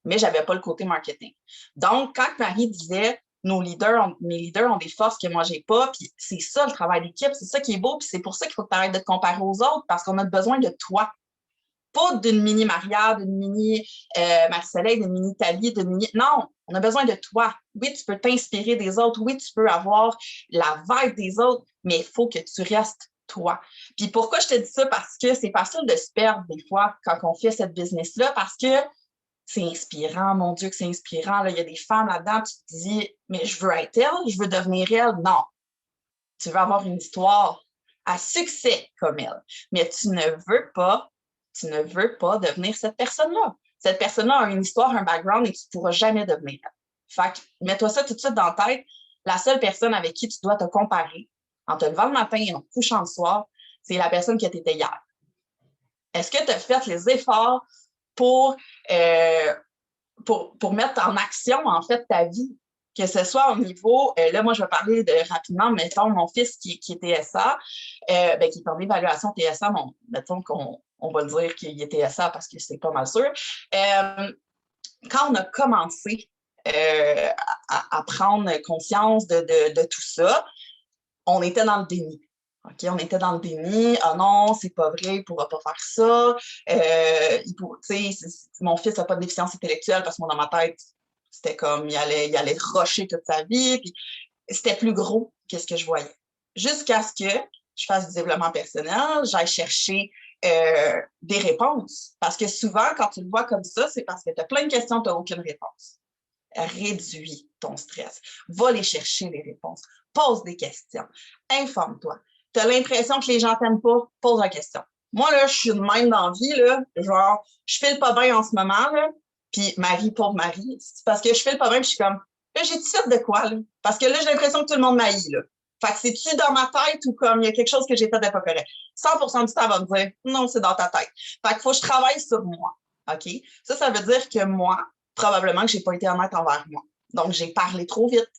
mais je n'avais pas le côté marketing. Donc, quand Marie disait, mes leaders ont des forces que moi, je n'ai pas, puis c'est ça le travail d'équipe, c'est ça qui est beau, puis c'est pour ça qu'il faut que tu arrêtes de te comparer aux autres, parce qu'on a besoin de toi. Pas d'une mini Maria, d'une mini Marie-Soleil, d'une mini Thalie, d'une mini... Non, on a besoin de toi. Oui, tu peux t'inspirer des autres. Oui, tu peux avoir la vibe des autres, mais il faut que tu restes toi. Puis pourquoi je te dis ça? Parce que c'est facile de se perdre des fois quand on fait cette business-là parce que c'est inspirant. Mon Dieu, que c'est inspirant. Là, il y a des femmes là-dedans, tu te dis, mais je veux être elle, je veux devenir elle. Non. Tu veux avoir une histoire à succès comme elle, mais tu ne veux pas devenir cette personne-là. Cette personne-là a une histoire, un background et tu ne pourras jamais devenir elle. Fait que mets-toi ça tout de suite dans la tête. La seule personne avec qui tu dois te comparer en te levant le matin et en te couchant le soir, c'est la personne que tu étais hier. Est-ce que tu as fait les efforts pour mettre en action, en fait, ta vie? Que ce soit au niveau, là, moi, je vais parler rapidement, mettons, mon fils qui est TSA, qui est en évaluation TSA, mettons qu'on va le dire qu'il est TSA parce que c'est pas mal sûr. Quand on a commencé à prendre conscience de tout ça, on était dans le déni. OK, on était dans le déni. Ah non, c'est pas vrai, il ne pourra pas faire ça. Mon fils n'a pas de déficience intellectuelle parce que moi, dans ma tête, c'était comme il allait rusher toute sa vie. Puis c'était plus gros que ce que je voyais. Jusqu'à ce que je fasse du développement personnel, j'aille chercher des réponses. Parce que souvent, quand tu le vois comme ça, c'est parce que tu as plein de questions, tu n'as aucune réponse. Réduis ton stress. Va les chercher, les réponses. Pose des questions. Informe-toi. Tu as l'impression que les gens t'aiment pas, pose la question. Moi, là, je suis de même dans la vie, là, genre, je file pas bien en ce moment, là, puis Marie, pauvre Marie, c'est parce que je file pas bien, puis je suis comme, là, j'ai-tu fait de quoi, là? Parce que là, j'ai l'impression que tout le monde m'haït, là. Fait que c'est-tu dans ma tête ou comme il y a quelque chose que j'ai fait de pas correct? 100% du temps, elle va me dire, non, c'est dans ta tête. Fait qu'il faut que je travaille sur moi, OK? Ça veut dire que moi, probablement que j'ai pas été honnête envers moi. Donc, j'ai parlé trop vite.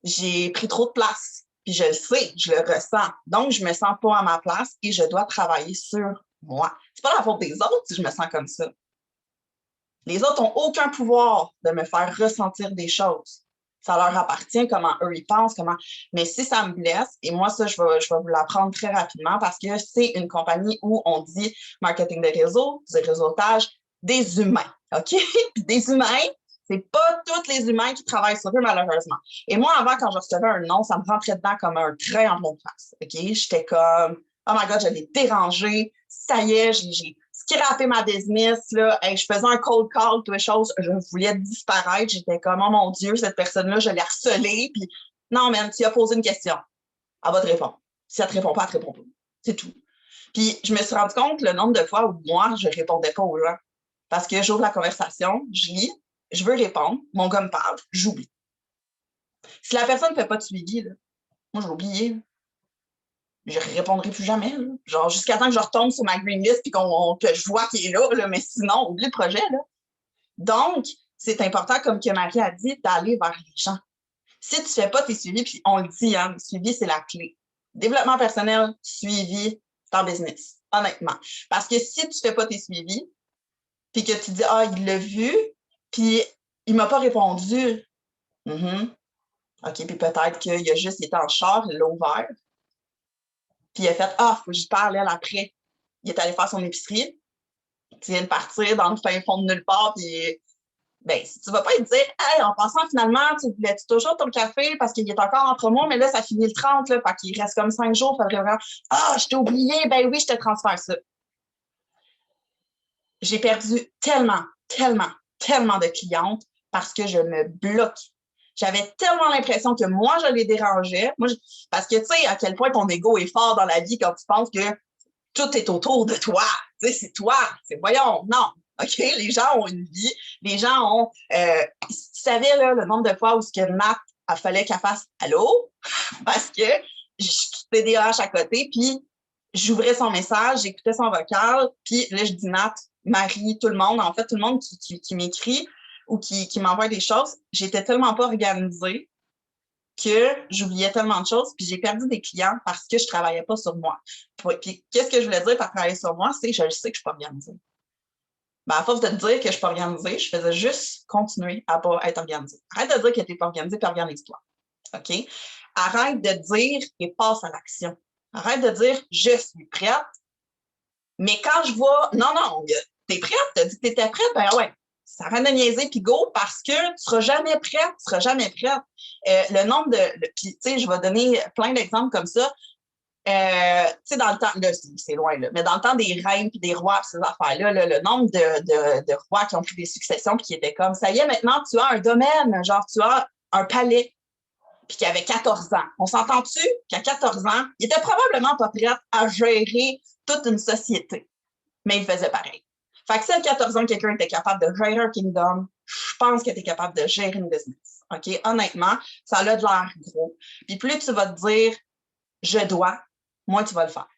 J'ai pris trop de place. Puis je le sais, je le ressens. Donc, je me sens pas à ma place et je dois travailler sur moi. C'est pas la faute des autres si je me sens comme ça. Les autres n'ont aucun pouvoir de me faire ressentir des choses. Ça leur appartient, comment eux ils pensent, comment. Mais si ça me blesse, et moi, ça, je vais vous l'apprendre très rapidement parce que c'est une compagnie où on dit marketing de réseau, du réseautage, des humains. OK? Puis des humains, c'est pas tous les humains qui travaillent sur eux, malheureusement. Et moi, avant, quand je recevais un non, ça me rentrait dedans comme un train en pleine face. OK? J'étais comme, oh my God, je l'ai dérangé. Ça y est, j'ai scrappé ma business. Là. Hey, je faisais un cold call, toutes les choses. Je voulais disparaître. J'étais comme, oh mon Dieu, cette personne-là, je l'ai harcelée. Puis, non, man, tu as posé une question. Elle va te répondre. Si elle te répond pas, elle te répond pas. C'est tout. Puis, je me suis rendu compte le nombre de fois où moi, je répondais pas aux gens. Parce que j'ouvre la conversation, je lis, je veux répondre, mon gars me parle, j'oublie. Si la personne ne fait pas de suivi, là, moi, je vais oublier. Je ne répondrai plus jamais. Là. Genre, jusqu'à temps que je retombe sur ma green list et que je vois qu'il est là, mais sinon, oublie le projet. Là. Donc, c'est important, comme que Marie a dit, d'aller vers les gens. Si tu ne fais pas tes suivis, puis on le dit, hein, le suivi, c'est la clé. Développement personnel, suivi, c'est en business, honnêtement. Parce que si tu ne fais pas tes suivis, puis que tu dis, ah, il l'a vu, puis il ne m'a pas répondu. OK, puis peut-être qu'il a juste été en char, il l'a ouvert. Puis il a fait, ah, faut que je parle, elle, après. Il est allé faire son épicerie. Tu viens de partir dans le fin fond de nulle part, puis ben, si tu vas pas lui dire, hey, en passant, finalement, tu voulais-tu toujours ton café parce qu'il est encore en promo, mais là, ça finit le 30, là, fait qu'il reste comme 5 jours, faudrait vraiment, ah, je t'ai oublié, ben oui, je te transfère ça. J'ai perdu tellement, tellement, tellement de clientes parce que je me bloque. J'avais tellement l'impression que moi, je les dérangeais. Parce que, tu sais, à quel point ton ego est fort dans la vie quand tu penses que tout est autour de toi. Tu sais, c'est toi. C'est, voyons, non. OK? Les gens ont une vie. Les gens ont... si tu savais là, le nombre de fois où ce que Matt, il fallait qu'elle fasse « Allô? » parce que je quittais des haches à côté, puis j'ouvrais son message, j'écoutais son vocal, puis là, je dis Matt, Marie, tout le monde, en fait, tout le monde qui m'écrit ou qui m'envoie des choses, j'étais tellement pas organisée que j'oubliais tellement de choses, puis j'ai perdu des clients parce que je travaillais pas sur moi. Puis qu'est-ce que je voulais dire par travailler sur moi? C'est que je sais que je suis pas organisée. Ben, à force de te dire que je suis pas organisée, je faisais juste continuer à pas être organisée. Arrête de dire que tu n'es pas organisée, puis organise-toi. OK? Arrête de dire et passe à l'action. Arrête de dire je suis prête. Mais quand je vois, non, t'es prête, t'as dit que t'étais prête, ben ouais, ça arrête de niaiser, puis go, parce que tu seras jamais prête, tu seras jamais prête. Le nombre puis tu sais, je vais donner plein d'exemples comme ça. Tu sais, dans le temps, là, c'est loin, là, mais dans le temps des reines puis des rois pis ces affaires-là, là, le nombre de rois qui ont pris des successions puis qui étaient comme, ça y est, maintenant, tu as un domaine, genre, tu as un palais, puis qui avait 14 ans. On s'entend-tu qu'à 14 ans, il était probablement pas prêt à gérer toute une société, mais il faisait pareil. Fait que si à 14 ans, quelqu'un était capable de gérer un kingdom, je pense que tu es capable de gérer une business. OK? Honnêtement, ça a de l'air gros. Puis plus tu vas te dire, je dois, moins tu vas le faire.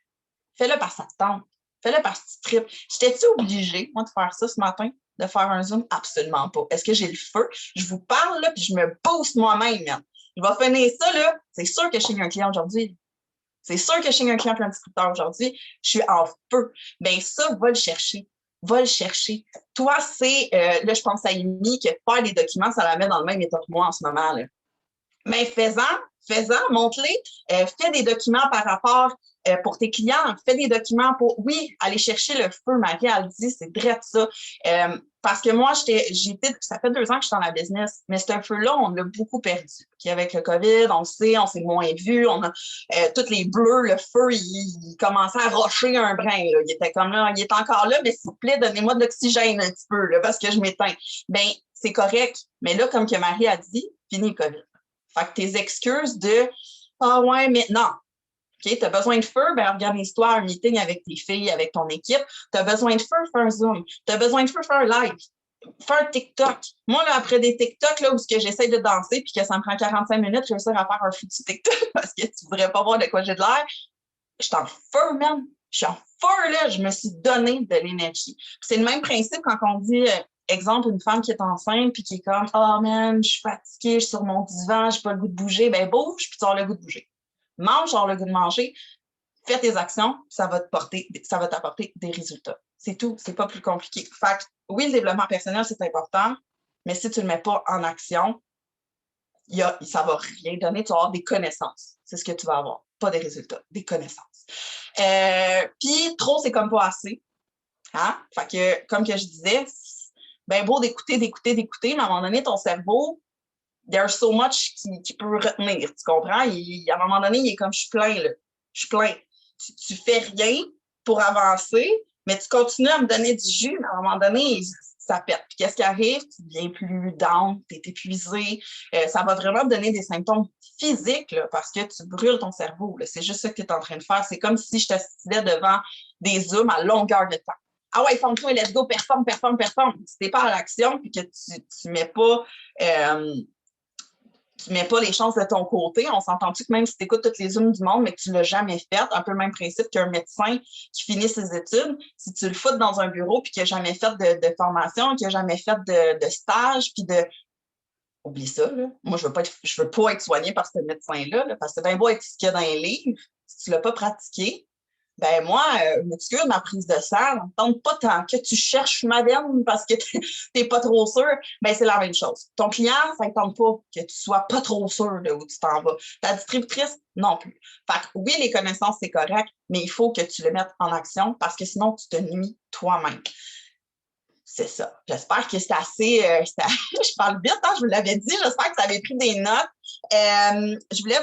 Fais-le par ça te tente. Fais-le par ce trip. J'étais-tu obligée, moi, de faire ça ce matin? De faire un Zoom? Absolument pas. Est-ce que j'ai le feu? Je vous parle, là, puis je me booste moi-même, man. Je vais finir ça, là. C'est sûr que je signe un client aujourd'hui. C'est sûr que je signe un client pour un distributeur aujourd'hui. Je suis en feu. Bien, ça, va le chercher. Va le chercher. Toi, c'est, là, je pense à Amy, que faire des documents, ça la met dans le même état que moi en ce moment, là. Mais fais-en, montre-les. Fais des documents par rapport pour tes clients. Fais des documents pour, oui, aller chercher le feu. Marie, elle dit, c'est vrai ça. Parce que moi, ça fait 2 ans que je suis dans la business, mais ce feu-là, on l'a beaucoup perdu. Puis avec le COVID, on le sait, on s'est moins vu, on a tous les bleus, le feu, il commençait à rocher un brin. Là. Il était comme là, il est encore là, mais s'il vous plaît, donnez-moi de l'oxygène un petit peu, là, parce que je m'éteins. Ben, c'est correct. Mais là, comme que Marie a dit, fini le COVID. Fait que tes excuses de ah ouais, mais non. OK, tu as besoin de feu, ben organise-toi un meeting avec tes filles, avec ton équipe. Tu as besoin de feu, fais un Zoom. Tu as besoin de feu, fais un live. Fais un TikTok. Moi, là, après des TikTok, là, où j'essaie de danser puis que ça me prend 45 minutes, je réussir à faire un foutu TikTok parce que tu voudrais pas voir de quoi j'ai de l'air. Je suis en feu, man. Je suis en feu, là. Je me suis donné de l'énergie. C'est le même principe quand on dit exemple, une femme qui est enceinte puis qui est comme « Oh man, je suis fatiguée, je suis sur mon divan, j'ai pas le goût de bouger. » Ben bouge, puis tu as le goût de bouger. Mange, tu as le goût de manger. Fais tes actions, ça va t'apporter des résultats. C'est tout, c'est pas plus compliqué. Fait que, oui, le développement personnel, c'est important, mais si tu le mets pas en action, ça va rien donner. Tu vas avoir des connaissances. C'est ce que tu vas avoir. Pas des résultats, des connaissances. Puis, trop, c'est comme pas assez. Hein? Fait que, comme que je disais, bien beau d'écouter, mais à un moment donné, ton cerveau, there's so much qui peut retenir, tu comprends? À un moment donné, il est comme, je suis plein, là. Je suis plein. Tu fais rien pour avancer, mais tu continues à me donner du jus, mais à un moment donné, ça pète. Puis qu'est-ce qui arrive? Tu deviens plus down, tu es épuisé. Ça va vraiment te donner des symptômes physiques là, parce que tu brûles ton cerveau. Là. C'est juste ça que tu es en train de faire. C'est comme si je t'assistais devant des zooms à longueur de temps. Ah ouais, forme-toi, let's go, performe. Si t'es pas à l'action puis que tu mets pas les chances de ton côté. On s'entend-tu que même si tu écoutes toutes les zooms du monde, mais que tu ne l'as jamais fait, un peu le même principe qu'un médecin qui finit ses études, si tu le fous dans un bureau puis qu'il n'a jamais fait de formation, qu'il n'a jamais fait de stage, puis de... Oublie ça, là. Moi, je veux pas être soignée par ce médecin-là, là, parce que c'est bien beau être ce qu'il y a dans les livres. Si tu ne l'as pas pratiqué, ben moi, m'excuse, ma prise de sang, ne tente pas tant que tu cherches ma veine parce que tu n'es pas trop sûr, ben c'est la même chose. Ton client, ça ne tente pas que tu sois pas trop sûr de où tu t'en vas. Ta distributrice, non plus. Fait que oui, les connaissances, c'est correct, mais il faut que tu le mettes en action parce que sinon, tu te nuis toi-même. C'est ça. J'espère que c'est assez... je parle vite, hein, je vous l'avais dit. J'espère que vous avez pris des notes. Je voulais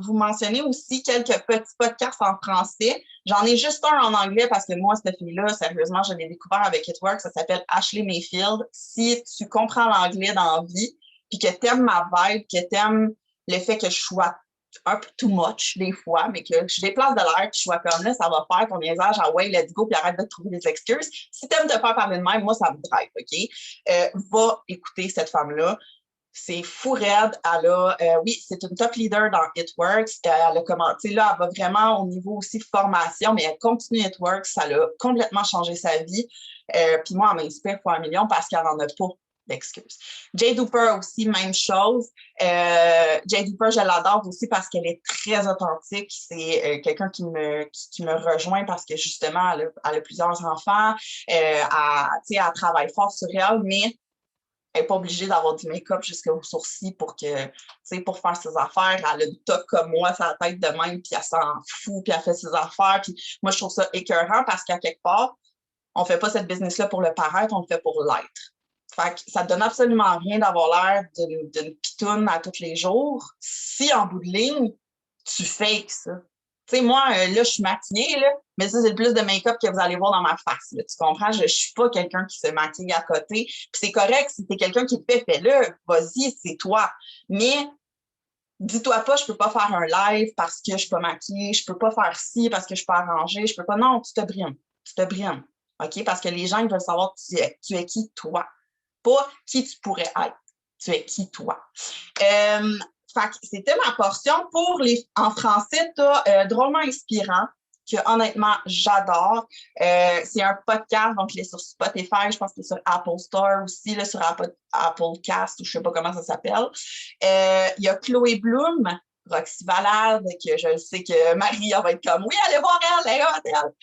vous mentionner aussi quelques petits podcasts en français. J'en ai juste un en anglais parce que moi, cette fille-là, sérieusement, je l'ai découvert avec It Works. Ça s'appelle Ashley Mayfield. Si tu comprends l'anglais dans la vie, puis que tu aimes ma vibe, que tu aimes le fait que je sois un peu too much des fois, mais que je déplace de l'air, puis je sois comme là, ça va faire ton niaisage, ah ouais, let's go, puis arrête de trouver des excuses. Si t'aimes te faire parler de même, moi, ça me drive, OK? Va écouter cette femme-là. C'est fou raide. Oui, c'est une top leader dans It Works. Elle a commencé là, elle va vraiment au niveau aussi formation, mais elle continue It Works. Ça l'a complètement changé sa vie. Puis moi, elle m'inspire pour 1 million parce qu'elle n'en a pas d'excuses. Jay Duper aussi, même chose. Jay Duper, je l'adore aussi parce qu'elle est très authentique. C'est quelqu'un qui me rejoint parce que justement, elle a plusieurs enfants. Elle travaille fort sur elle, mais elle n'est pas obligée d'avoir du make-up jusqu'aux sourcils pour faire ses affaires. Elle a du toc comme moi, sa tête de même, puis elle s'en fout, puis elle fait ses affaires. Puis moi, je trouve ça écœurant parce qu'à quelque part, on ne fait pas cette business-là pour le paraître, on le fait pour l'être. Fait que ça ne donne absolument rien d'avoir l'air d'une pitoune à tous les jours si, en bout de ligne, tu fakes ça. Tu sais, moi, là, je suis maquillée, là, mais ça, c'est le plus de make-up que vous allez voir dans ma face. Là, tu comprends? Je ne suis pas quelqu'un qui se maquille à côté. Puis c'est correct, si tu es quelqu'un qui le fait, fais-le. Vas-y, c'est toi. Mais dis-toi pas, je peux pas faire un live parce que je suis pas maquillée. Je peux pas faire ci parce que je suis pas arrangée. Je peux pas... Non, tu te brimes. Tu te brimes. OK? Parce que les gens, ils veulent savoir tu es qui, toi. Pas qui tu pourrais être. Tu es qui, toi. Fait que c'était ma portion. En français, tu as Drôlement inspirant, que honnêtement, j'adore. C'est un podcast, donc il est sur Spotify, je pense qu'il est sur Apple Store aussi, là, sur Apple Cast, ou je ne sais pas comment ça s'appelle. Il y a Chloé Bloom, Roxy Valade, que je sais que Marie va être comme, oui, allez voir elle.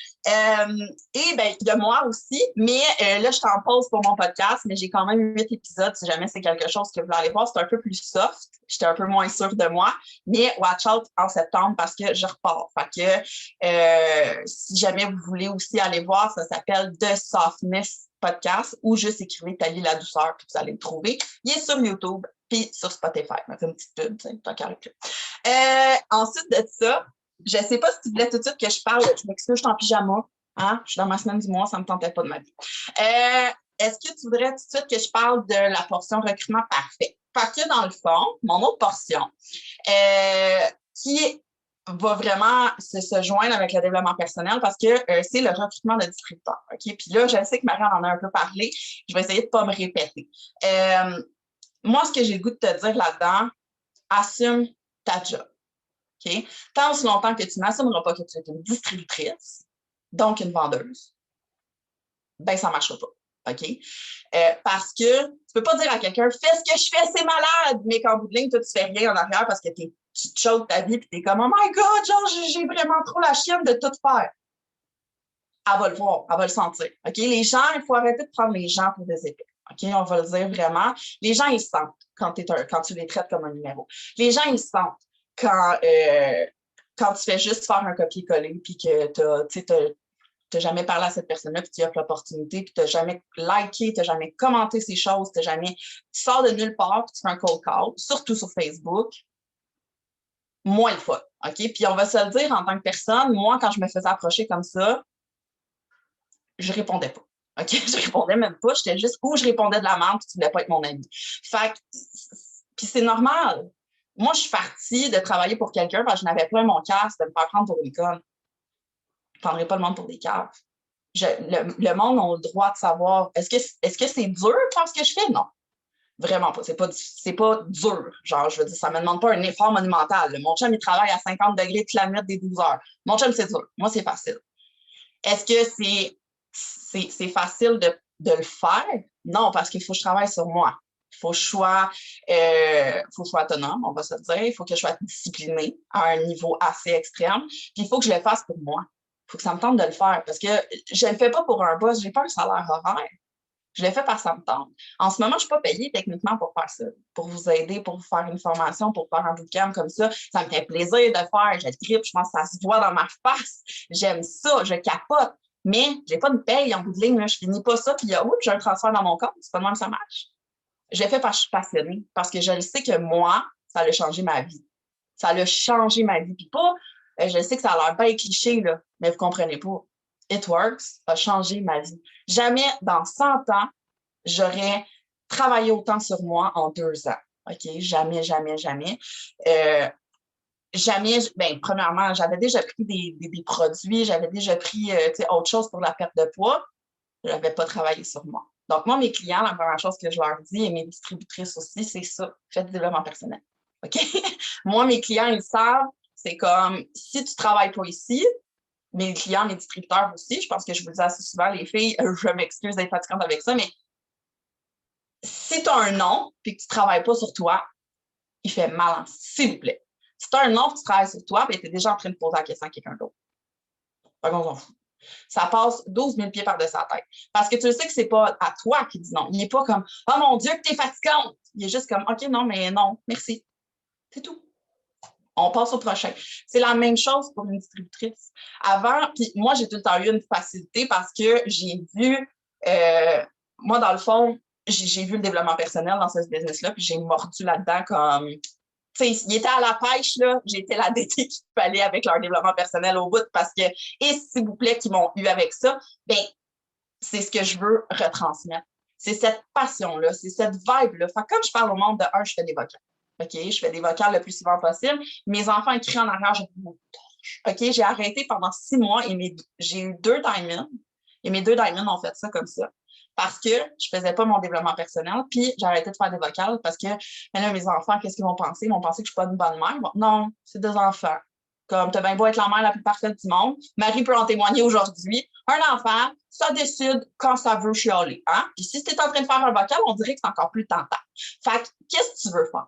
Et bien, il y a moi aussi, mais là, je t'en pose pour mon podcast, mais j'ai quand même 8 épisodes, si jamais c'est quelque chose que vous voulez aller voir. C'est un peu plus soft, j'étais un peu moins sûre de moi, mais watch out en septembre parce que je repars. Fait que si jamais vous voulez aussi aller voir, ça s'appelle The Softness Podcast ou juste écrivez Thalie la douceur puis vous allez le trouver. Il est sur YouTube puis sur Spotify. C'est une petite pub, tu sais, tant qu'à ensuite de ça, je ne sais pas si tu voulais tout de suite que je parle, je m'excuse, je suis en pyjama, hein? Je suis dans ma semaine du mois, ça ne me tentait pas de ma vie. Est-ce que tu voudrais tout de suite que je parle de la portion recrutement parfait? Fait que dans le fond, mon autre portion, qui va vraiment se joindre avec le développement personnel parce que c'est le recrutement de distributeurs. OK? Puis là, je sais que Marie en a un peu parlé. Je vais essayer de ne pas me répéter. Moi, ce que j'ai le goût de te dire là-dedans, assume ta job. OK? Tant aussi longtemps que tu n'assumeras pas que tu es une distributrice, donc une vendeuse, ben ça ne marchera pas. OK? Parce que tu ne peux pas dire à quelqu'un, fais ce que je fais, c'est malade, mais qu'en bout de ligne, toi, tu ne fais rien en arrière parce que tu te choques ta vie et tu es comme, oh my God, genre, j'ai vraiment trop la chienne de tout faire. Elle va le voir, elle va le sentir. OK? Les gens, il faut arrêter de prendre les gens pour des épées. OK? On va le dire vraiment. Les gens, ils sentent quand tu les traites comme un numéro. Les gens, ils sentent quand tu fais juste faire un copier-coller puis que tu tu n'as jamais parlé à cette personne-là, puis tu offres l'opportunité, puis tu n'as jamais liké, tu n'as jamais commenté ces choses, tu sors de nulle part, puis tu fais un cold call, surtout sur Facebook, moins le fun, OK? Puis on va se le dire en tant que personne, moi, quand je me faisais approcher comme ça, je répondais pas. OK? Je répondais même pas, j'étais juste ou je répondais de la merde, puis tu voulais pas être mon ami. Fait que, puis c'est normal. Moi, je suis partie de travailler pour quelqu'un parce que je n'avais pas mon casque de me faire prendre pour une conne. Je ne prendrais pas le monde pour des caves. Le monde a le droit de savoir, est-ce que c'est dur faire ce que je fais? Non. Vraiment pas. C'est pas dur. Genre, je veux dire, ça me demande pas un effort monumental. Mon chum, il travaille à 50 degrés toute la nuit des 12 heures. Mon chum, c'est dur. Moi, c'est facile. Est-ce que c'est facile de le faire? Non, parce qu'il faut que je travaille sur moi. Il faut que je sois autonome, on va se le dire. Il faut que je sois disciplinée à un niveau assez extrême. Puis il faut que je le fasse pour moi. Il faut que ça me tente de le faire. Parce que je ne le fais pas pour un boss. Je n'ai pas un salaire horaire. Je le fais parce que ça me tente. En ce moment, je ne suis pas payée techniquement pour faire ça, pour vous aider, pour vous faire une formation, pour faire un bootcamp comme ça. Ça me fait plaisir de le faire. Je tripe, je pense que ça se voit dans ma face. J'aime ça, je capote. Mais je n'ai pas de paye en bout de ligne. Là. Je ne finis pas ça, puis j'ai un transfert dans mon compte. C'est pas de même que ça marche. Je le fais parce que je suis passionnée, parce que je le sais que moi, ça a changé ma vie. Ça a changé ma vie. Puis pas, je sais que ça a l'air bien cliché, là, mais vous ne comprenez pas. It Works a changé ma vie. Jamais dans 100 ans, j'aurais travaillé autant sur moi en 2 ans. OK? Jamais, jamais, jamais. Jamais, bien, premièrement, j'avais déjà pris des produits, j'avais déjà pris autre chose pour la perte de poids. Je n'avais pas travaillé sur moi. Donc, moi, mes clients, la première chose que je leur dis, et mes distributrices aussi, c'est ça, faites du développement personnel. OK? Moi, mes clients, ils savent, c'est comme, si tu ne travailles pas ici, mes clients, mes distributeurs aussi, je pense que je vous le dis assez souvent, les filles, je m'excuse d'être fatigante avec ça, mais si tu as un nom et que tu ne travailles pas sur toi, il fait mal, s'il vous plaît. Si tu as un nom, tu travailles sur toi, ben, tu es déjà en train de poser la question à quelqu'un d'autre. Pas qu'on s'en fout. Ça passe 12 000 pieds par-dessus la tête. Parce que tu sais que c'est pas à toi qui dis non. Il n'est pas comme « Oh mon Dieu, que t'es fatigante! » Il est juste comme « OK, non, mais non, merci. » C'est tout. On passe au prochain. C'est la même chose pour une distributrice. Avant, puis moi, j'ai tout le temps eu une facilité parce que j'ai vu, moi, dans le fond, j'ai vu le développement personnel dans ce business-là, puis j'ai mordu là-dedans comme il était à la pêche, là, j'étais la DT qu'il fallait avec leur développement personnel au bout parce que, et s'il vous plaît, qu'ils m'ont eu avec ça, bien, c'est ce que je veux retransmettre. C'est cette passion-là, c'est cette vibe-là. Fait que comme je parle au monde de je fais des vocals. OK, je fais des vocals le plus souvent possible. Mes enfants écrivent en arrière, OK, j'ai arrêté pendant 6 mois et j'ai eu 2 diamonds. Et mes 2 diamonds ont fait ça comme ça. Parce que je ne faisais pas mon développement personnel, puis j'ai arrêté de faire des vocales parce que là, mes enfants, qu'est-ce qu'ils vont penser? Ils vont penser que je ne suis pas une bonne mère. Bon, non, c'est 2 enfants. Comme tu as bien beau être la mère la plus parfaite du monde, Marie peut en témoigner aujourd'hui. Un enfant, ça décide quand ça veut chialer. Hein? Puis si tu es en train de faire un vocal, on dirait que c'est encore plus tentant. Fait que, qu'est-ce que tu veux faire?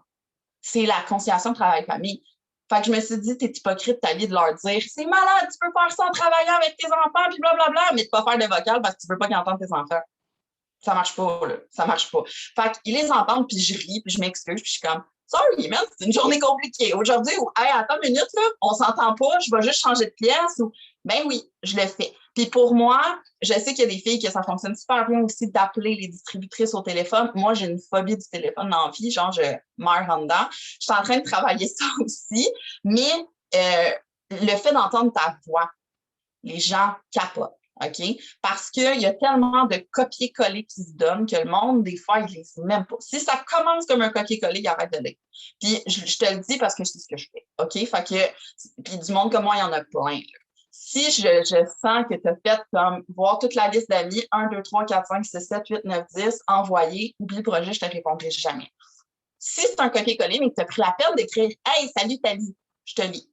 C'est la conciliation travail-famille. Fait que je me suis dit, t'es hypocrite, ta vie de leur dire, c'est malade, tu peux faire ça en travaillant avec tes enfants, puis blablabla, mais de pas faire de vocal parce que tu veux pas qu'ils entendent tes enfants. Ça marche pas, là. Ça marche pas. Fait qu'ils les entendent, puis je ris, puis je m'excuse, puis je suis comme, sorry, man, c'est une journée compliquée. Aujourd'hui, hey, attends une minute, là, on s'entend pas, je vais juste changer de pièce, ou, ben oui, je le fais. Puis pour moi, je sais qu'il y a des filles que ça fonctionne super bien aussi d'appeler les distributrices au téléphone. Moi, j'ai une phobie du téléphone dans la vie, genre, je meurs en dedans. Je suis en train de travailler ça aussi, mais le fait d'entendre ta voix, les gens capotent. OK? Parce qu'il y a tellement de copier-coller qui se donnent que le monde, des fois, il ne les sait même pas. Si ça commence comme un copier-coller, il arrête de lire. Puis, je te le dis parce que c'est ce que je fais. OK? Fait que, puis du monde comme moi, il y en a plein. Là. Si je sens que tu as fait comme voir toute la liste d'amis, 1, 2, 3, 4, 5, 6, 7, 8, 9, 10, envoyer, oublie le projet, je ne te répondrai jamais. Si c'est un copier-coller, mais que tu as pris la peine d'écrire « Hey, salut Thalie, je te lis ».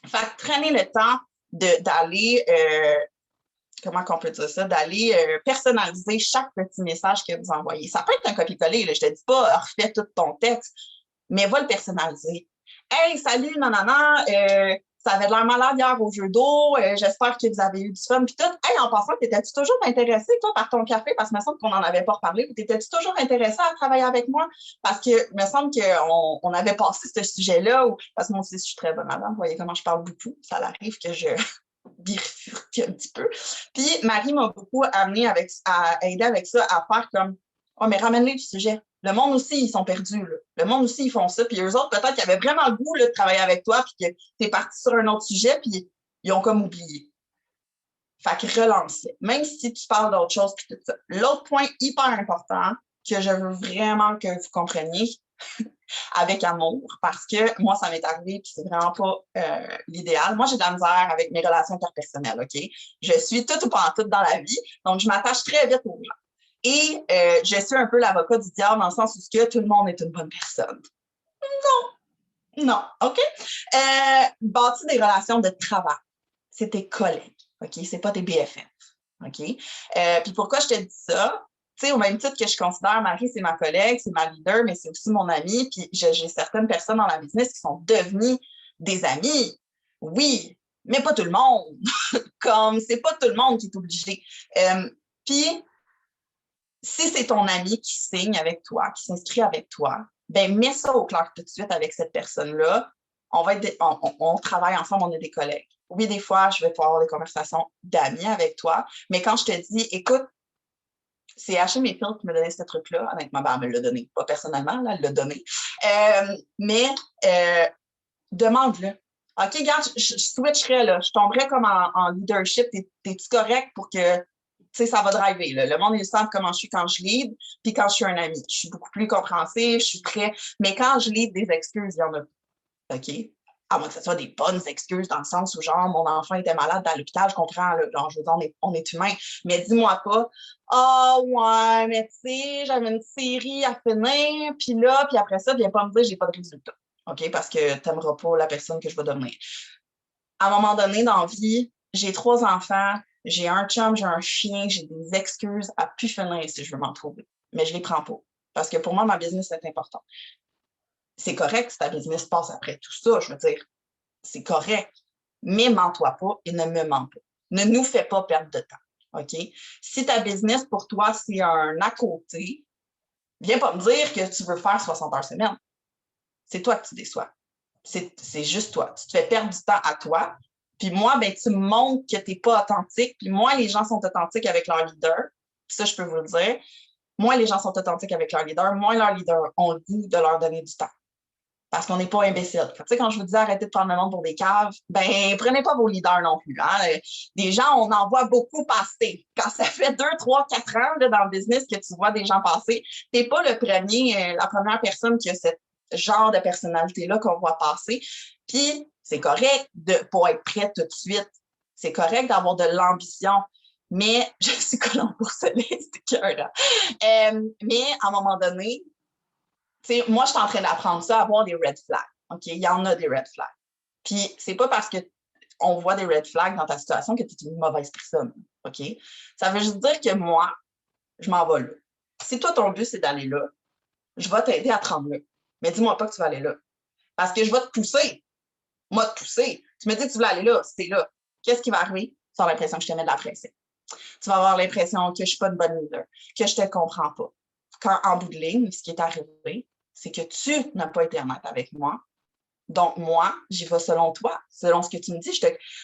Fait que traîner le temps d'aller... comment qu'on peut dire ça, d'aller personnaliser chaque petit message que vous envoyez. Ça peut être un copier-coller, là, je te dis pas refais tout ton texte, mais va le personnaliser. Hey, salut, nanana, ça avait de l'air malade hier au jeu d'eau, j'espère que vous avez eu du fun, puis tout. Hey, en passant, t'étais-tu toujours intéressé, toi, par ton café, parce que il me semble qu'on n'en avait pas reparlé, ou t'étais-tu toujours intéressé à travailler avec moi? Parce que il me semble qu'on avait passé ce sujet-là, parce que moi aussi, je suis très bonne madame, vous voyez comment je parle beaucoup, ça arrive que je bifurque un petit peu. Puis Marie m'a beaucoup amené à aider avec ça, à faire comme oh, mais ramène-les du sujet. Le monde aussi, ils sont perdus. Là. Le monde aussi, ils font ça. Puis eux autres, peut-être qu'ils avaient vraiment le goût là, de travailler avec toi, puis que tu es parti sur un autre sujet, puis ils ont comme oublié. Fait que relance-les. Même si tu parles d'autre chose, puis tout ça. L'autre point hyper important que je veux vraiment que vous compreniez avec amour, parce que moi, ça m'est arrivé, puis c'est vraiment pas l'idéal. Moi, j'ai de la misère avec mes relations interpersonnelles, OK? Je suis tout ou pas en tout dans la vie, donc je m'attache très vite aux gens. Et je suis un peu l'avocat du diable dans le sens où tout le monde est une bonne personne. Non, OK? Bâtir des relations de travail. C'est tes collègues, OK? C'est pas tes BFF, OK? Puis pourquoi je te dis ça? Tu sais, au même titre que je considère Marie, c'est ma collègue, c'est ma leader, mais c'est aussi mon amie. Puis j'ai certaines personnes dans la business qui sont devenues des amies. Oui, mais pas tout le monde. Comme, c'est pas tout le monde qui est obligé. Puis, si c'est ton ami qui signe avec toi, qui s'inscrit avec toi, ben mets ça au clair tout de suite avec cette personne-là. On travaille ensemble, on est des collègues. Oui, des fois, je vais pouvoir avoir des conversations d'amis avec toi, mais quand je te dis, écoute, c'est H&M Phil qui m'a donné ce truc-là. Honnêtement, ben, elle me l'a donné. Pas personnellement, là, elle l'a donné. Mais demande-le. OK, regarde, je switcherais, là. Je tomberais comme en leadership. T'es-tu correct pour que, tu sais, ça va driver, là. Le monde, ils savent comment je suis quand je lead, puis quand je suis un ami. Je suis beaucoup plus compréhensive, je suis très... Mais quand je lead des excuses, il y en a pas. OK? À moins que ce soit des bonnes excuses dans le sens où, genre, mon enfant était malade à l'hôpital, je comprends, là, genre, je veux dire, on est humain. Mais dis-moi pas, ah, ouais, mais tu sais, j'avais une série à finir, puis après ça, viens pas me dire que j'ai pas de résultat. OK? Parce que t'aimeras pas la personne que je vais devenir. À un moment donné, dans la vie, j'ai 3 enfants, j'ai un chum, j'ai un chien, j'ai des excuses à plus finir si je veux m'en trouver. Mais je les prends pas. Parce que pour moi, ma business est importante. C'est correct si ta business passe après tout ça, je veux dire, c'est correct. Mais mens-toi pas et ne me mens pas. Ne nous fais pas perdre de temps, OK? Si ta business, pour toi, c'est un à côté, viens pas me dire que tu veux faire 60 heures semaine. C'est toi que tu déçois. C'est juste toi. Tu te fais perdre du temps à toi. Puis moi, ben, tu me montres que tu n'es pas authentique. Puis moi, les gens sont authentiques avec leur leader. Puis ça, je peux vous le dire. Moi, les gens sont authentiques avec leur leader. Moi, leurs leaders ont le goût de leur donner du temps. Parce qu'on n'est pas imbécile. Tu sais, quand je vous dis arrêtez de prendre le monde pour des caves, ben, prenez pas vos leaders non plus. Hein? Des gens, on en voit beaucoup passer. Quand ça fait 2, 3, 4 ans là, dans le business que tu vois des gens passer, tu n'es pas la première personne qui a ce genre de personnalité-là qu'on voit passer. Puis, c'est correct de ne pas être prêt tout de suite. C'est correct d'avoir de l'ambition. Mais, je suis collant pour ce cœur-là. Mais, à un moment donné, moi, je suis en train d'apprendre ça, à voir des red flags. OK? Il y en a des red flags. Puis, c'est pas parce qu'on voit des red flags dans ta situation que tu es une mauvaise personne. OK? Ça veut juste dire que moi, je m'en vais là. Si toi, ton but, c'est d'aller là, je vais t'aider à te rendre là. Mais dis-moi pas que tu vas aller là. Parce que je vais te pousser. Moi, te pousser. Tu me dis que tu veux aller là, c'est là. Qu'est-ce qui va arriver? Tu vas avoir l'impression que je te mets de la pression. Tu vas avoir l'impression que je suis pas une bonne leader, que je te comprends pas. Quand, en bout de ligne, ce qui est arrivé, c'est que tu n'as pas été honnête avec moi. Donc, moi, j'y vais selon toi, selon ce que tu me dis.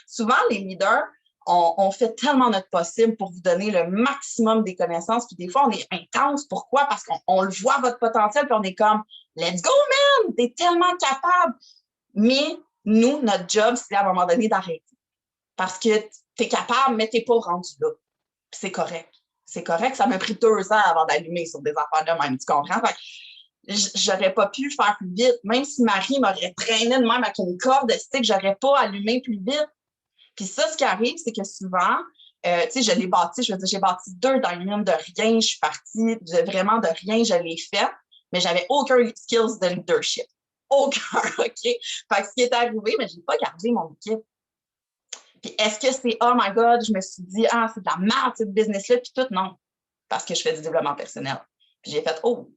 Souvent, les leaders, on fait tellement notre possible pour vous donner le maximum des connaissances. Puis des fois, on est intense. Pourquoi? Parce qu'on le voit, votre potentiel, puis on est comme « Let's go, man! T'es tellement capable! » Mais nous, notre job, c'est à un moment donné d'arrêter. Parce que t'es capable, mais t'es pas rendu là. Puis c'est correct. C'est correct. Ça m'a pris 2 ans avant d'allumer sur des affaires de même. Tu comprends? Fait que j'aurais pas pu le faire plus vite. Même si Marie m'aurait traîné de même avec une corde de stick, j'aurais pas allumé plus vite. Puis ça, ce qui arrive, c'est que souvent, tu sais, je l'ai bâti, je veux dire, j'ai bâti 2 diamonds de rien. Je suis partie vraiment de rien, je l'ai fait, mais j'avais aucun skills de leadership. Aucun, OK? Fait que ce qui est arrivé, mais j'ai pas gardé mon équipe. Puis est-ce que c'est, oh my God, je me suis dit, ah, c'est de la merde, cette business-là, puis tout, non. Parce que je fais du développement personnel. Puis j'ai fait, oh,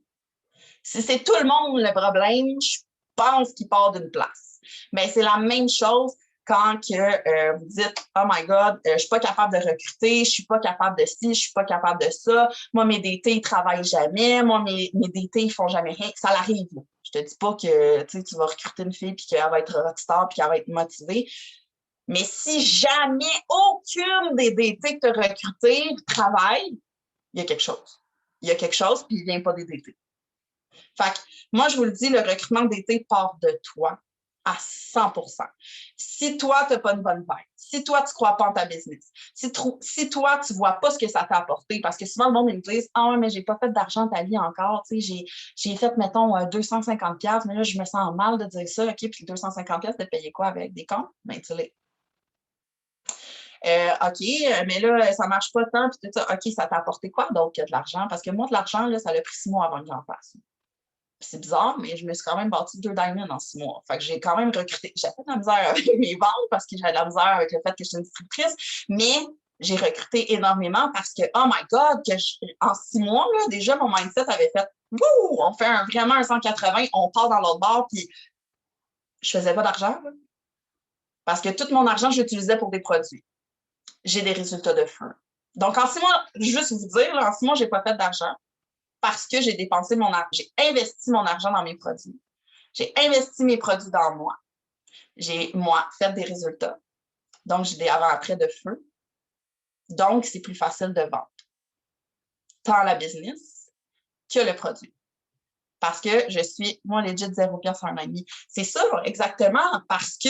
si c'est tout le monde le problème, je pense qu'il part d'une place. Mais c'est la même chose quand vous dites, oh my God, je suis pas capable de recruter, je suis pas capable de ci, je suis pas capable de ça. Moi, mes DT, ils travaillent jamais. Moi, mes DT, ils font jamais rien. Ça l'arrive. Je te dis pas que tu vas recruter une fille puis qu'elle va être rockstar puis qu'elle va être motivée. Mais si jamais aucune des DT que tu as recrutées travaille, il y a quelque chose. Il y a quelque chose, puis il ne vient pas des DT. Fait que moi, je vous le dis, le recrutement d'été part de toi à 100%. Si toi, tu n'as pas une bonne vibe, si toi, tu ne crois pas en ta business, si toi, tu ne vois pas ce que ça t'a apporté, parce que souvent, le monde me dit « Ah ouais, mais j'ai pas fait d'argent ta vie encore, tu sais, j'ai fait, mettons, 250$, mais là, je me sens mal de dire ça, OK, puis 250$, de payer quoi avec des comptes? » Ben, tu l'es. OK, mais là, ça ne marche pas tant, puis tout ça. OK, ça t'a apporté quoi d'autre que de l'argent? Parce que moi, de l'argent, là, ça a pris 6 mois avant que j'en fasse. C'est bizarre, mais je me suis quand même bâti 2 diamonds en 6 mois. Fait que j'ai quand même recruté. J'ai fait de la misère avec mes ventes parce que j'avais de la misère avec le fait que j'étais une distributrice, mais j'ai recruté énormément parce que, oh my God, en 6 mois, là, déjà, mon mindset avait fait wouh, on fait vraiment un 180, on part dans l'autre bord, puis je faisais pas d'argent, là, parce que tout mon argent, je l'utilisais pour des produits. J'ai des résultats de feu. Donc, en 6 mois, juste vous dire, là, en 6 mois, j'ai pas fait d'argent parce que j'ai dépensé mon argent. J'ai investi mon argent dans mes produits. J'ai investi mes produits dans moi. J'ai, moi, fait des résultats. Donc, j'ai des avant-après de feu. Donc, c'est plus facile de vendre. Tant la business que le produit. Parce que je suis, moi, legit 0$ sur un ami. C'est ça, exactement, parce que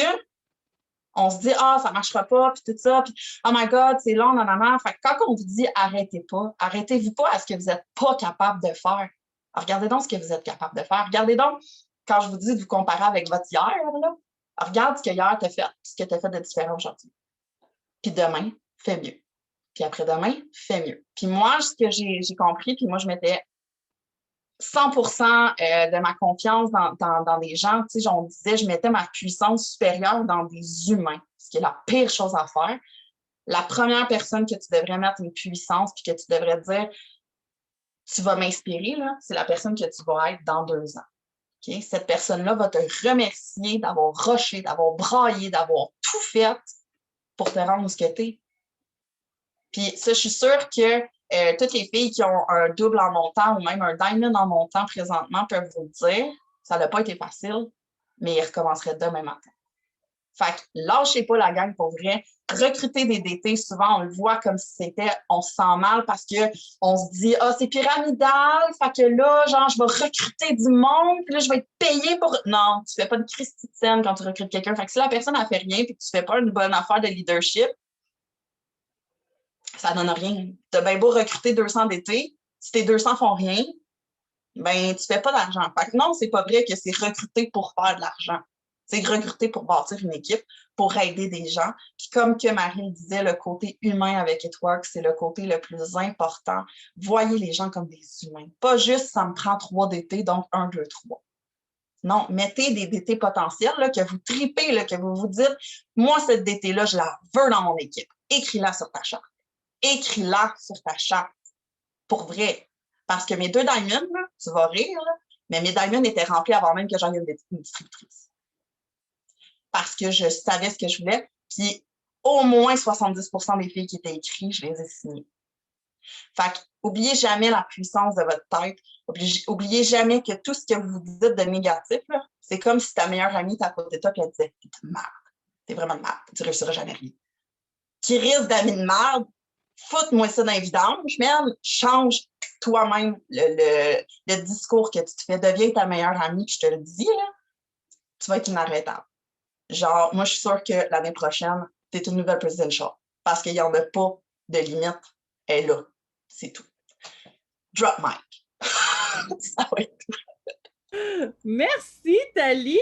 on se dit, ah, ça ne marchera pas, puis tout ça, puis oh my God, c'est long, nanana. Fait que quand on vous dit, arrêtez-vous pas à ce que vous n'êtes pas capable de faire. Alors, regardez donc ce que vous êtes capable de faire. Regardez donc, quand je vous dis de vous comparer avec votre hier, là, regarde ce que hier tu as fait, ce que tu as fait de différent aujourd'hui. Puis demain, fais mieux. Puis après-demain, fais mieux. Puis moi, ce que j'ai compris, puis moi, je mettais 100% de ma confiance dans des gens. Tu sais, on disait, je mettais ma puissance supérieure dans des humains, ce qui est la pire chose à faire. La première personne que tu devrais mettre une puissance puis que tu devrais dire, tu vas m'inspirer, là, c'est la personne que tu vas être dans 2 ans. Okay? Cette personne-là va te remercier d'avoir rushé, d'avoir braillé, d'avoir tout fait pour te rendre où ce que tu es. Puis ça, je suis sûre que toutes les filles qui ont un double en montant ou même un diamond en montant présentement peuvent vous le dire. Ça n'a pas été facile, mais ils recommenceraient demain matin. Fait que lâchez pas la gang pour vrai. Recruter des DT, souvent, on le voit comme si c'était, on se sent mal parce qu'on se dit, ah, c'est pyramidal, fait que là, genre, je vais recruter du monde, puis là, je vais être payé pour. Non, tu fais pas de christitienne quand tu recrutes quelqu'un. Fait que si la personne n'a fait rien puis que tu fais pas une bonne affaire de leadership, ça donne rien. Tu as bien beau recruter 200 DT, si tes 200 font rien, ben, tu fais pas d'argent. Fait que non, c'est pas vrai que c'est recruter pour faire de l'argent. C'est recruter pour bâtir une équipe, pour aider des gens. Puis comme que Marie le disait, le côté humain avec It-Works, c'est le côté le plus important. Voyez les gens comme des humains. Pas juste, ça me prend 3 DT, donc 1, 2, 3. Non, mettez des DT potentiels, là, que vous tripez, là, que vous vous dites, moi, cette DT-là, je la veux dans mon équipe. Écris-la sur ta charte. Écris-la sur ta charte. Pour vrai. Parce que mes 2 diamonds, là, tu vas rire, là, mais mes diamonds étaient remplis avant même que j'en aie une distributrice. Parce que je savais ce que je voulais. Puis au moins 70% des filles qui étaient écrites, je les ai signées. Fait que, oubliez jamais la puissance de votre tête. Oubliez jamais que tout ce que vous dites de négatif, c'est comme si ta meilleure amie était à côté de toi et elle disait, t'es une merde. T'es vraiment une merde. Tu ne réussiras jamais rien. Qui risque d'amis de merde, foute-moi ça dans les vidanges, merde, change toi-même le discours que tu te fais. Deviens ta meilleure amie, puis je te le dis, là, tu vas être inarrêtable. Genre, moi, je suis sûre que l'année prochaine, tu es une nouvelle presidential parce qu'il n'y en a pas de limite. Elle est là. C'est tout. Drop mic. Ça va être tout. Merci, Thalie!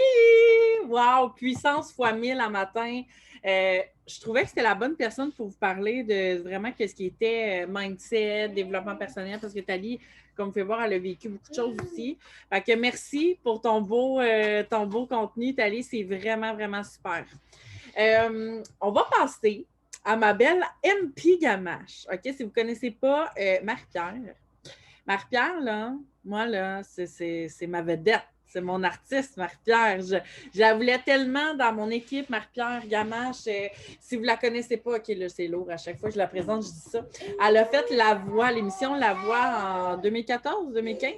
Wow! Puissance fois 1000 à matin. Je trouvais que c'était la bonne personne pour vous parler de vraiment ce qui était mindset, développement personnel, parce que Thalie, comme vous pouvez voir, elle a vécu beaucoup de choses aussi. Fait que merci pour ton beau contenu, Thalie. C'est vraiment, vraiment super. On va passer à ma belle MP Gamache. OK? Si vous ne connaissez pas Marie-Pierre. Marie-Pierre, là, moi, là, c'est ma vedette. C'est mon artiste, Marie-Pierre. Je la voulais tellement dans mon équipe, Marie-Pierre Gamache. Si vous ne la connaissez pas, OK, là, c'est lourd. À chaque fois que je la présente, je dis ça. Elle a fait La Voix, l'émission La Voix en 2014, 2015.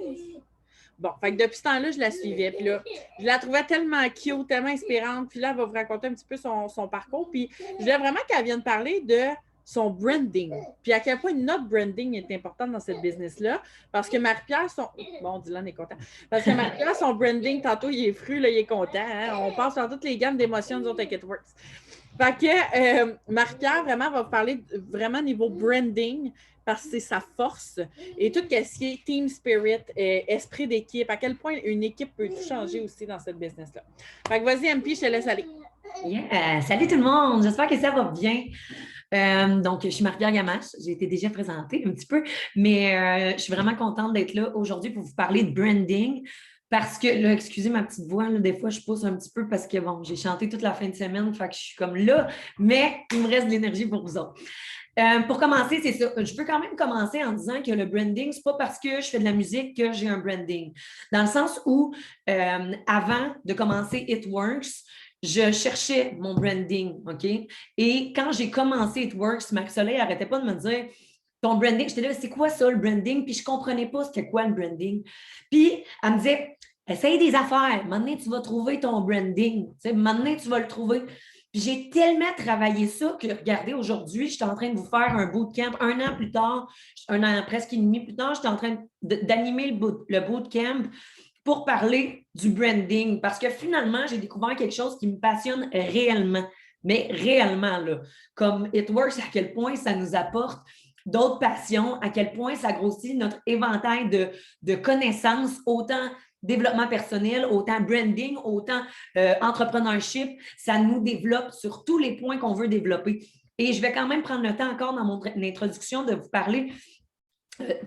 Bon, fait que depuis ce temps-là, je la suivais. Puis là, je la trouvais tellement cute, tellement inspirante. Puis là, elle va vous raconter un petit peu son parcours. Puis je voulais vraiment qu'elle vienne parler de son branding. Puis à quel point notre branding est important dans cette business-là. Parce que Marie-Pierre, bon, Dylan est content. Parce que Marie-Pierre, son branding, tantôt, il est fru, là, il est content. Hein? On passe par toutes les gammes d'émotions, nous autres, avec It Works. Fait que Marie-Pierre, vraiment, va vous parler vraiment niveau branding parce que c'est sa force et tout ce qui est team spirit, esprit d'équipe, à quel point une équipe peut tout changer aussi dans cette business-là. Fait que vas-y, MP, je te laisse aller. Yeah. Salut tout le monde, j'espère que ça va bien. Donc, je suis Marie-Pierre Gamache, j'ai été déjà présentée un petit peu, mais je suis vraiment contente d'être là aujourd'hui pour vous parler de branding. Parce que, là, excusez ma petite voix, là, des fois, je pousse un petit peu parce que, bon, j'ai chanté toute la fin de semaine, fait que je suis comme là, mais il me reste de l'énergie pour vous autres. Pour commencer, c'est ça. Je peux quand même commencer en disant que le branding, c'est pas parce que je fais de la musique que j'ai un branding. Dans le sens où, avant de commencer It Works, je cherchais mon branding, OK? Et quand j'ai commencé It Works, Marie-Soleil n'arrêtait pas de me dire ton branding. J'étais là, c'est quoi ça, le branding? Puis je ne comprenais pas c'était quoi le branding. Puis elle me disait, essaye des affaires. Maintenant, tu vas trouver ton branding. Maintenant, tu vas le trouver. Puis j'ai tellement travaillé ça que, regardez, aujourd'hui, je suis en train de vous faire un bootcamp. Un an plus tard, un an presque et demi plus tard, je suis en train d'animer le bootcamp pour parler du branding. Parce que finalement, j'ai découvert quelque chose qui me passionne réellement. Mais réellement, là, comme It Works, à quel point ça nous apporte d'autres passions, à quel point ça grossit notre éventail de connaissances, autant développement personnel, autant branding, autant entrepreneurship. Ça nous développe sur tous les points qu'on veut développer. Et je vais quand même prendre le temps encore dans mon introduction de vous parler.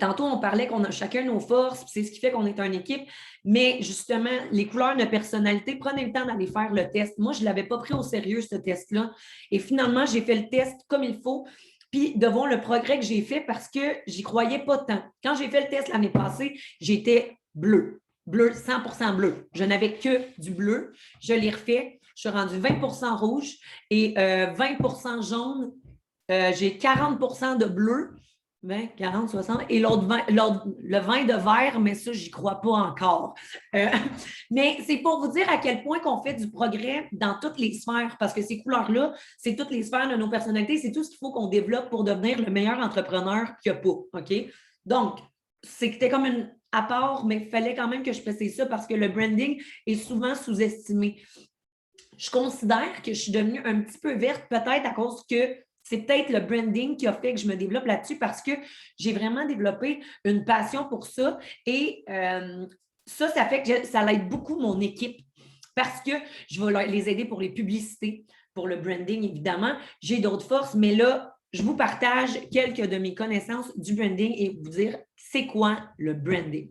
Tantôt, on parlait qu'on a chacun nos forces, c'est ce qui fait qu'on est une équipe, mais justement, les couleurs de personnalité, prenez le temps d'aller faire le test. Moi, je ne l'avais pas pris au sérieux, ce test-là, et finalement, j'ai fait le test comme il faut, puis devant le progrès que j'ai fait parce que j'y croyais pas tant. Quand j'ai fait le test l'année passée, j'étais bleu, 100% bleu. Je n'avais que du bleu. Je l'ai refait, je suis rendue 20% rouge et 20% jaune. J'ai 40% de bleu. 20, 40, 60. Et l'autre le vin de verre, mais ça, j'y crois pas encore. Mais c'est pour vous dire à quel point qu'on fait du progrès dans toutes les sphères, parce que ces couleurs-là, c'est toutes les sphères de nos personnalités, c'est tout ce qu'il faut qu'on développe pour devenir le meilleur entrepreneur qu'il n'y a pas. OK? Donc, c'était comme un apport, mais il fallait quand même que je fasse ça parce que le branding est souvent sous-estimé. Je considère que je suis devenue un petit peu verte, peut-être à cause que c'est peut-être le branding qui a fait que je me développe là-dessus parce que j'ai vraiment développé une passion pour ça et ça fait que ça aide beaucoup mon équipe parce que je vais les aider pour les publicités, pour le branding, évidemment. J'ai d'autres forces, mais là, je vous partage quelques de mes connaissances du branding et vous dire c'est quoi le branding.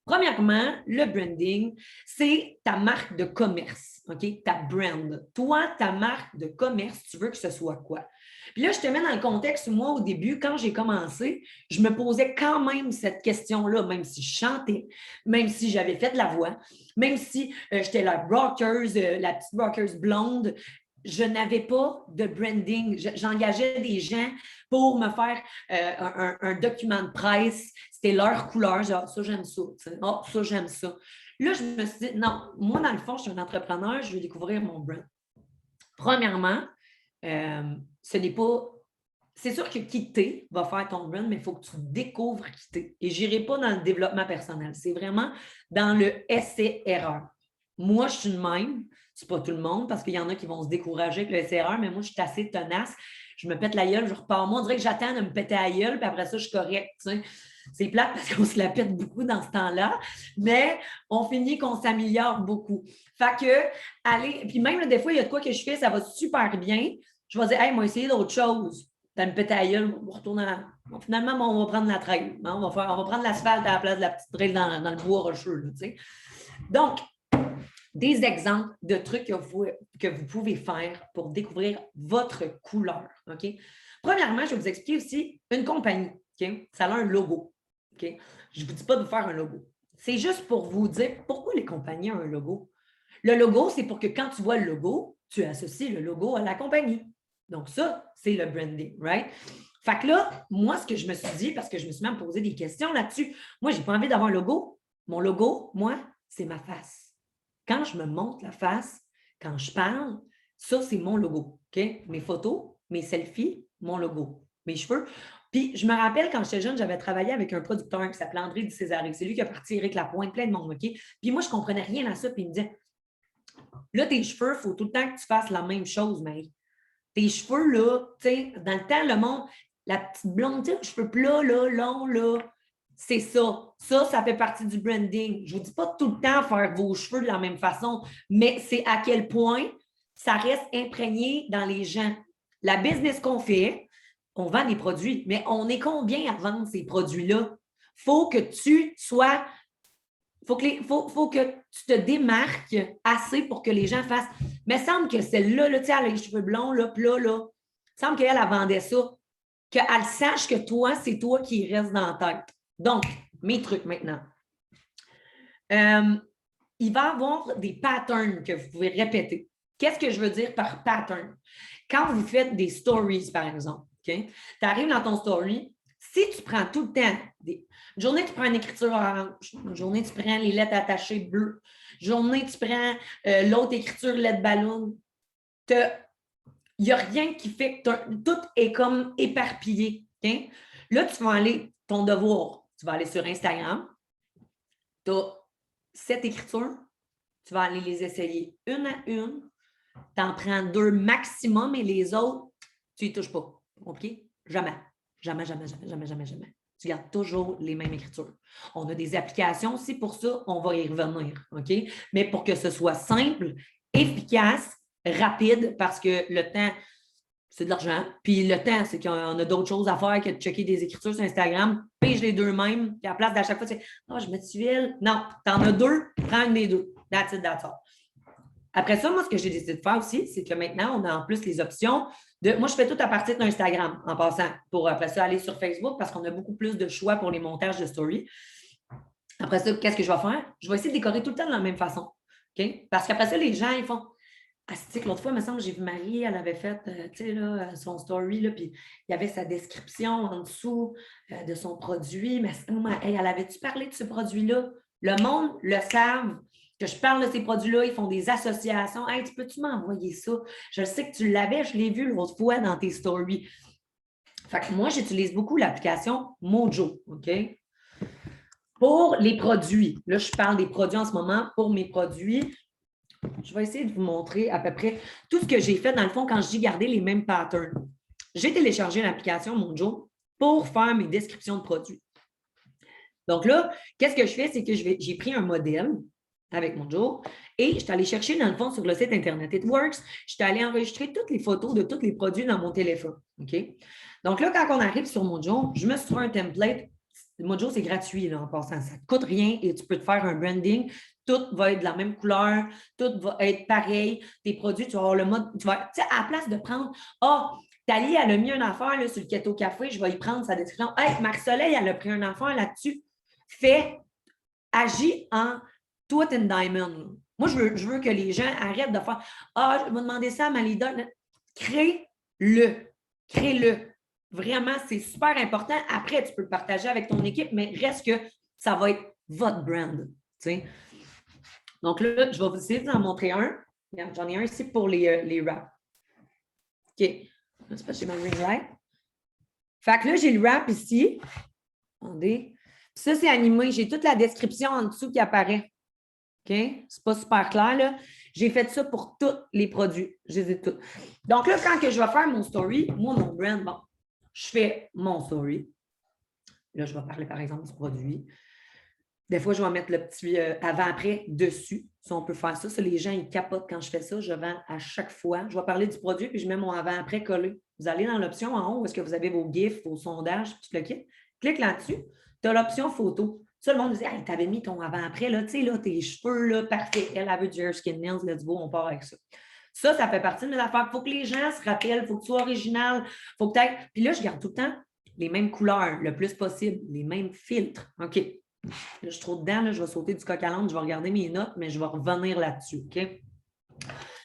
Premièrement, le branding, c'est ta marque de commerce, OK? Ta brand. Toi, ta marque de commerce, tu veux que ce soit quoi? Puis là, je te mets dans le contexte où moi, au début, quand j'ai commencé, je me posais quand même cette question-là, même si je chantais, même si j'avais fait de la voix, même si j'étais la la petite rockers blonde, je n'avais pas de branding. J'engageais des gens pour me faire un document de presse. C'était leur couleur. Genre, ça, j'aime ça. Oh, ça, j'aime ça. Là, je me suis dit, non, moi, dans le fond, je suis un entrepreneur, je veux découvrir mon brand. Premièrement, ce n'est pas... C'est sûr que quitter va faire ton brand, mais il faut que tu découvres quitter. Et je n'irai pas dans le développement personnel. C'est vraiment dans le essai-erreur. Moi, je suis de même. C'est pas tout le monde parce qu'il y en a qui vont se décourager avec le essai-erreur, mais moi, je suis assez tenace. Je me pète la gueule, je repars. Moi, on dirait que j'attends de me péter la gueule, puis après ça, je suis correcte. C'est plate parce qu'on se la pète beaucoup dans ce temps-là, mais on finit qu'on s'améliore beaucoup. Fait que, allez, puis même des fois, il y a de quoi que je fais, ça va super bien. Je vais dire, hey, moi, essayer d'autres choses. T'as me péter la gueule, on retourne à... Finalement, on va prendre la trail. On va prendre l'asphalte à la place de la petite trail dans le bois rocheux. Là, tu sais. Donc, des exemples de trucs que vous pouvez faire pour découvrir votre couleur. OK? Premièrement, je vais vous expliquer aussi une compagnie. Okay? Ça a un logo. Okay? Je ne vous dis pas de vous faire un logo. C'est juste pour vous dire pourquoi les compagnies ont un logo. Le logo, c'est pour que quand tu vois le logo, tu associes le logo à la compagnie. Donc ça, c'est le branding, right? Fait que là, moi, ce que je me suis dit, parce que je me suis même posé des questions là-dessus, moi, je n'ai pas envie d'avoir un logo Mon logo, moi, c'est ma face. Quand je me montre la face, quand je parle, ça, c'est mon logo. OK? Mes photos, mes selfies, mon logo. Mes cheveux. Puis, je me rappelle, quand j'étais jeune, j'avais travaillé avec un producteur qui s'appelait André Di Césaré. C'est lui qui a parti Éric Lapointe, plein de monde. OK? Puis moi, je ne comprenais rien à ça. Puis il me disait, là, tes cheveux, il faut tout le temps que tu fasses la même chose, mais tes cheveux, là, tu sais, dans le temps, le monde, la petite blonde, tu sais, cheveux plats, là, longs, là, c'est ça. Ça fait partie du branding. Je ne vous dis pas tout le temps faire vos cheveux de la même façon, mais c'est à quel point ça reste imprégné dans les gens. La business qu'on fait, on vend des produits, mais on est combien à vendre ces produits-là? Il faut que tu sois... faut que tu te démarques assez pour que les gens fassent. Mais il semble que celle-là, là, tu sais, elle a les cheveux blonds, là, plats, là, il semble qu'elle vendait ça. Qu'elle sache que toi, c'est toi qui reste dans la tête. Donc, mes trucs maintenant. Il va y avoir des patterns que vous pouvez répéter. Qu'est-ce que je veux dire par pattern? Quand vous faites des stories, par exemple, okay? Tu arrives dans ton story, si tu prends tout le temps, une journée, tu prends une écriture orange, une journée, tu prends les lettres attachées bleues, une journée, tu prends l'autre écriture lettre ballon, il n'y a rien qui fait que tout est comme éparpillé. Okay? Là, tu vas aller, ton devoir, tu vas aller sur Instagram, tu as 7 écritures, tu vas aller les essayer une à une, tu en prends 2 maximum et les autres, tu n'y touches pas. OK? Jamais. Jamais, jamais, jamais, jamais, jamais, jamais. Tu gardes toujours les mêmes écritures. On a des applications aussi pour ça, on va y revenir. OK? Mais pour que ce soit simple, efficace, rapide, parce que le temps, c'est de l'argent. Puis le temps, c'est qu'on a d'autres choses à faire que de checker des écritures sur Instagram, pige les 2 mêmes, puis à la place d'à chaque fois, tu sais, oh, je me tuile. Non, tu en as 2, prends une des 2. That's it, that's all. Après ça, moi, ce que j'ai décidé de faire aussi, c'est que maintenant, on a en plus les options de. Moi, je fais tout à partir d'Instagram en passant pour après ça aller sur Facebook parce qu'on a beaucoup plus de choix pour les montages de story. Après ça, qu'est-ce que je vais faire? Je vais essayer de décorer tout le temps de la même façon. OK? Parce qu'après ça, les gens, ils font. Ah, c'est que l'autre fois, il me semble que j'ai vu Marie, elle avait fait son story, là, puis il y avait sa description en dessous de son produit. Mais hey, elle avait-tu parlé de ce produit-là? Le monde le savent que je parle de ces produits-là, ils font des associations. Hey, peux-tu m'envoyer ça? Je sais que tu l'avais, je l'ai vu l'autre fois dans tes stories. Fait que moi, j'utilise beaucoup l'application Mojo, OK? Pour les produits. Là, je parle des produits en ce moment. Pour mes produits, je vais essayer de vous montrer à peu près tout ce que j'ai fait, dans le fond, quand j'ai gardé les mêmes patterns. J'ai téléchargé l'application Mojo pour faire mes descriptions de produits. Donc là, qu'est-ce que je fais? C'est que j'ai pris un modèle avec Mojo et je suis allée chercher, dans le fond, sur le site Internet It Works, je suis allée enregistrer toutes les photos de tous les produits dans mon téléphone. OK? Donc là, quand on arrive sur Mojo, je me suis trouvé un template. Mojo, c'est gratuit là, en passant. Ça ne coûte rien et tu peux te faire un branding. Tout va être de la même couleur, tout va être pareil. Tes produits, tu vas avoir le mode. Tu sais, à la place de prendre Thalie, elle a mis une affaire là, sur le Keto Café, je vais y prendre sa description. Hey, Marc-Soleil, elle a pris une affaire là-dessus. Agis en tout and diamond. Moi, je veux que les gens arrêtent de faire je vais demander ça à ma leader. Crée-le. Crée-le. Vraiment, c'est super important. Après, tu peux le partager avec ton équipe, mais reste que ça va être votre brand. T'sais. Donc là, je vais vous essayer d'en montrer un. J'en ai un ici pour les wraps. OK. C'est pas chez ma ring light. Fait que là, j'ai le wrap ici. Attendez. Ça, c'est animé. J'ai toute la description en dessous qui apparaît. OK? C'est pas super clair, là. J'ai fait ça pour tous les produits. Je les ai tous. Donc là, quand que je vais faire mon story, moi, mon brand, bon, je fais mon story. Là, je vais parler, par exemple, du produit. Des fois, je vais mettre le petit avant-après dessus. Si on peut faire ça. Ça, les gens, ils capotent quand je fais ça. Je vends à chaque fois. Je vais parler du produit, puis je mets mon avant-après collé. Vous allez dans l'option en haut où est-ce que vous avez vos GIFs, vos sondages, tout le kit. Clique là-dessus. Tu as l'option photo. Ça, le monde dit, hey, t'avais mis ton avant-après, là, tu sais, là, tes cheveux, là, parfait. Elle avait du hair skin nails, let's go, on part avec ça. Ça fait partie de mes affaires. Il faut que les gens se rappellent, il faut que tu sois original, faut que tu aies. Puis là, je garde tout le temps les mêmes couleurs, le plus possible, les mêmes filtres. OK. Là, je suis trop dedans, là, je vais sauter du coq à l'âne, je vais regarder mes notes, mais je vais revenir là-dessus. OK?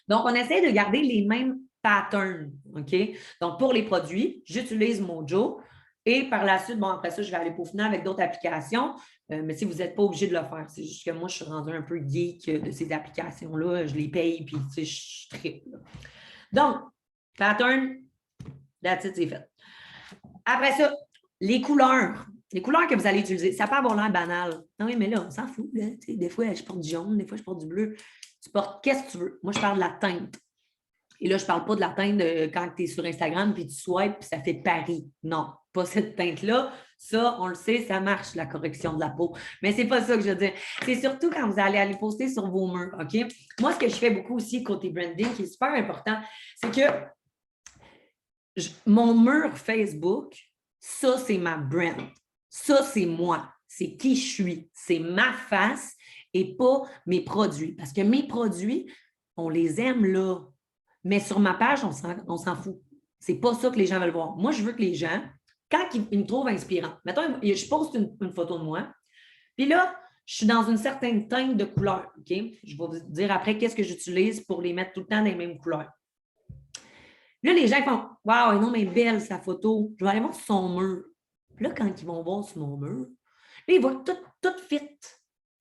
Donc, on essaie de garder les mêmes patterns. OK? Donc, pour les produits, j'utilise Mojo. Et par la suite, bon, après ça, je vais aller peaufiner avec d'autres applications. Mais si vous n'êtes pas obligé de le faire, c'est juste que moi, je suis rendue un peu geek de ces applications-là. Je les paye, puis tu sais, je tripe. Donc, pattern, that's it, c'est fait. Après ça, les couleurs. Les couleurs que vous allez utiliser, ça peut avoir l'air banal. Non, oui, mais là, on s'en fout. Là. Des fois, je porte du jaune, des fois, je porte du bleu. Tu portes qu'est-ce que tu veux. Moi, je parle de la teinte. Et là, je ne parle pas de la teinte quand tu es sur Instagram puis tu swipes puis ça fait Paris. Non, pas cette teinte-là. Ça, on le sait, ça marche, la correction de la peau. Mais ce n'est pas ça que je veux dire. C'est surtout quand vous allez aller poster sur vos murs, OK? Moi, ce que je fais beaucoup aussi côté branding, qui est super important, c'est que mon mur Facebook, ça, c'est ma brand. Ça, c'est moi. C'est qui je suis. C'est ma face et pas mes produits. Parce que mes produits, on les aime là. Mais sur ma page, on s'en fout. Ce n'est pas ça que les gens veulent voir. Moi, je veux que les gens, quand ils me trouvent inspirant, mettons, je poste une photo de moi, puis là, je suis dans une certaine teinte de couleur. OK? Je vais vous dire après qu'est-ce que j'utilise pour les mettre tout le temps dans les mêmes couleurs. Là, les gens font « Wow, non, mais belle sa photo. » Je vais aller voir sur son mur. Puis là, quand ils vont voir sur mon mur, là, ils voient tout fit.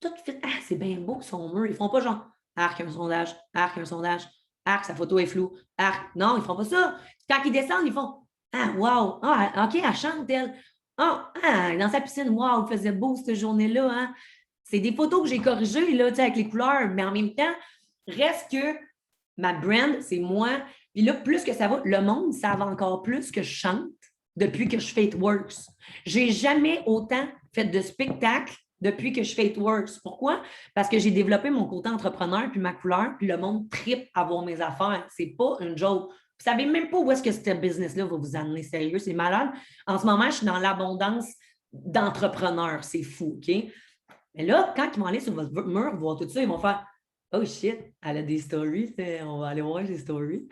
Tout fit. Ah, c'est bien beau son mur. Ils ne font pas genre « Arc, un sondage. Arc, un sondage. Arc, sa photo est floue. Arc. » Non, ils ne font pas ça. Quand ils descendent, ils font « Ah, wow. Ah, OK, elle chante, elle. Ah, dans sa piscine. Wow, il faisait beau cette journée-là. Hein? » C'est des photos que j'ai corrigées là, avec les couleurs, mais en même temps, reste que ma brand, c'est moi. Puis là, plus que ça va, le monde savent encore plus que je chante depuis que je fais It Works. Je n'ai jamais autant fait de spectacle depuis que je fais It Works. Pourquoi? Parce que j'ai développé mon côté entrepreneur, puis ma couleur, puis le monde tripe à voir mes affaires. C'est pas une joke. Vous ne savez même pas où est-ce que ce business-là va vous amener sérieux. C'est malade. En ce moment, je suis dans l'abondance d'entrepreneurs. C'est fou, OK? Mais là, quand ils vont aller sur votre mur voir tout ça, ils vont faire « Oh shit, elle a des stories. On va aller voir ses stories. »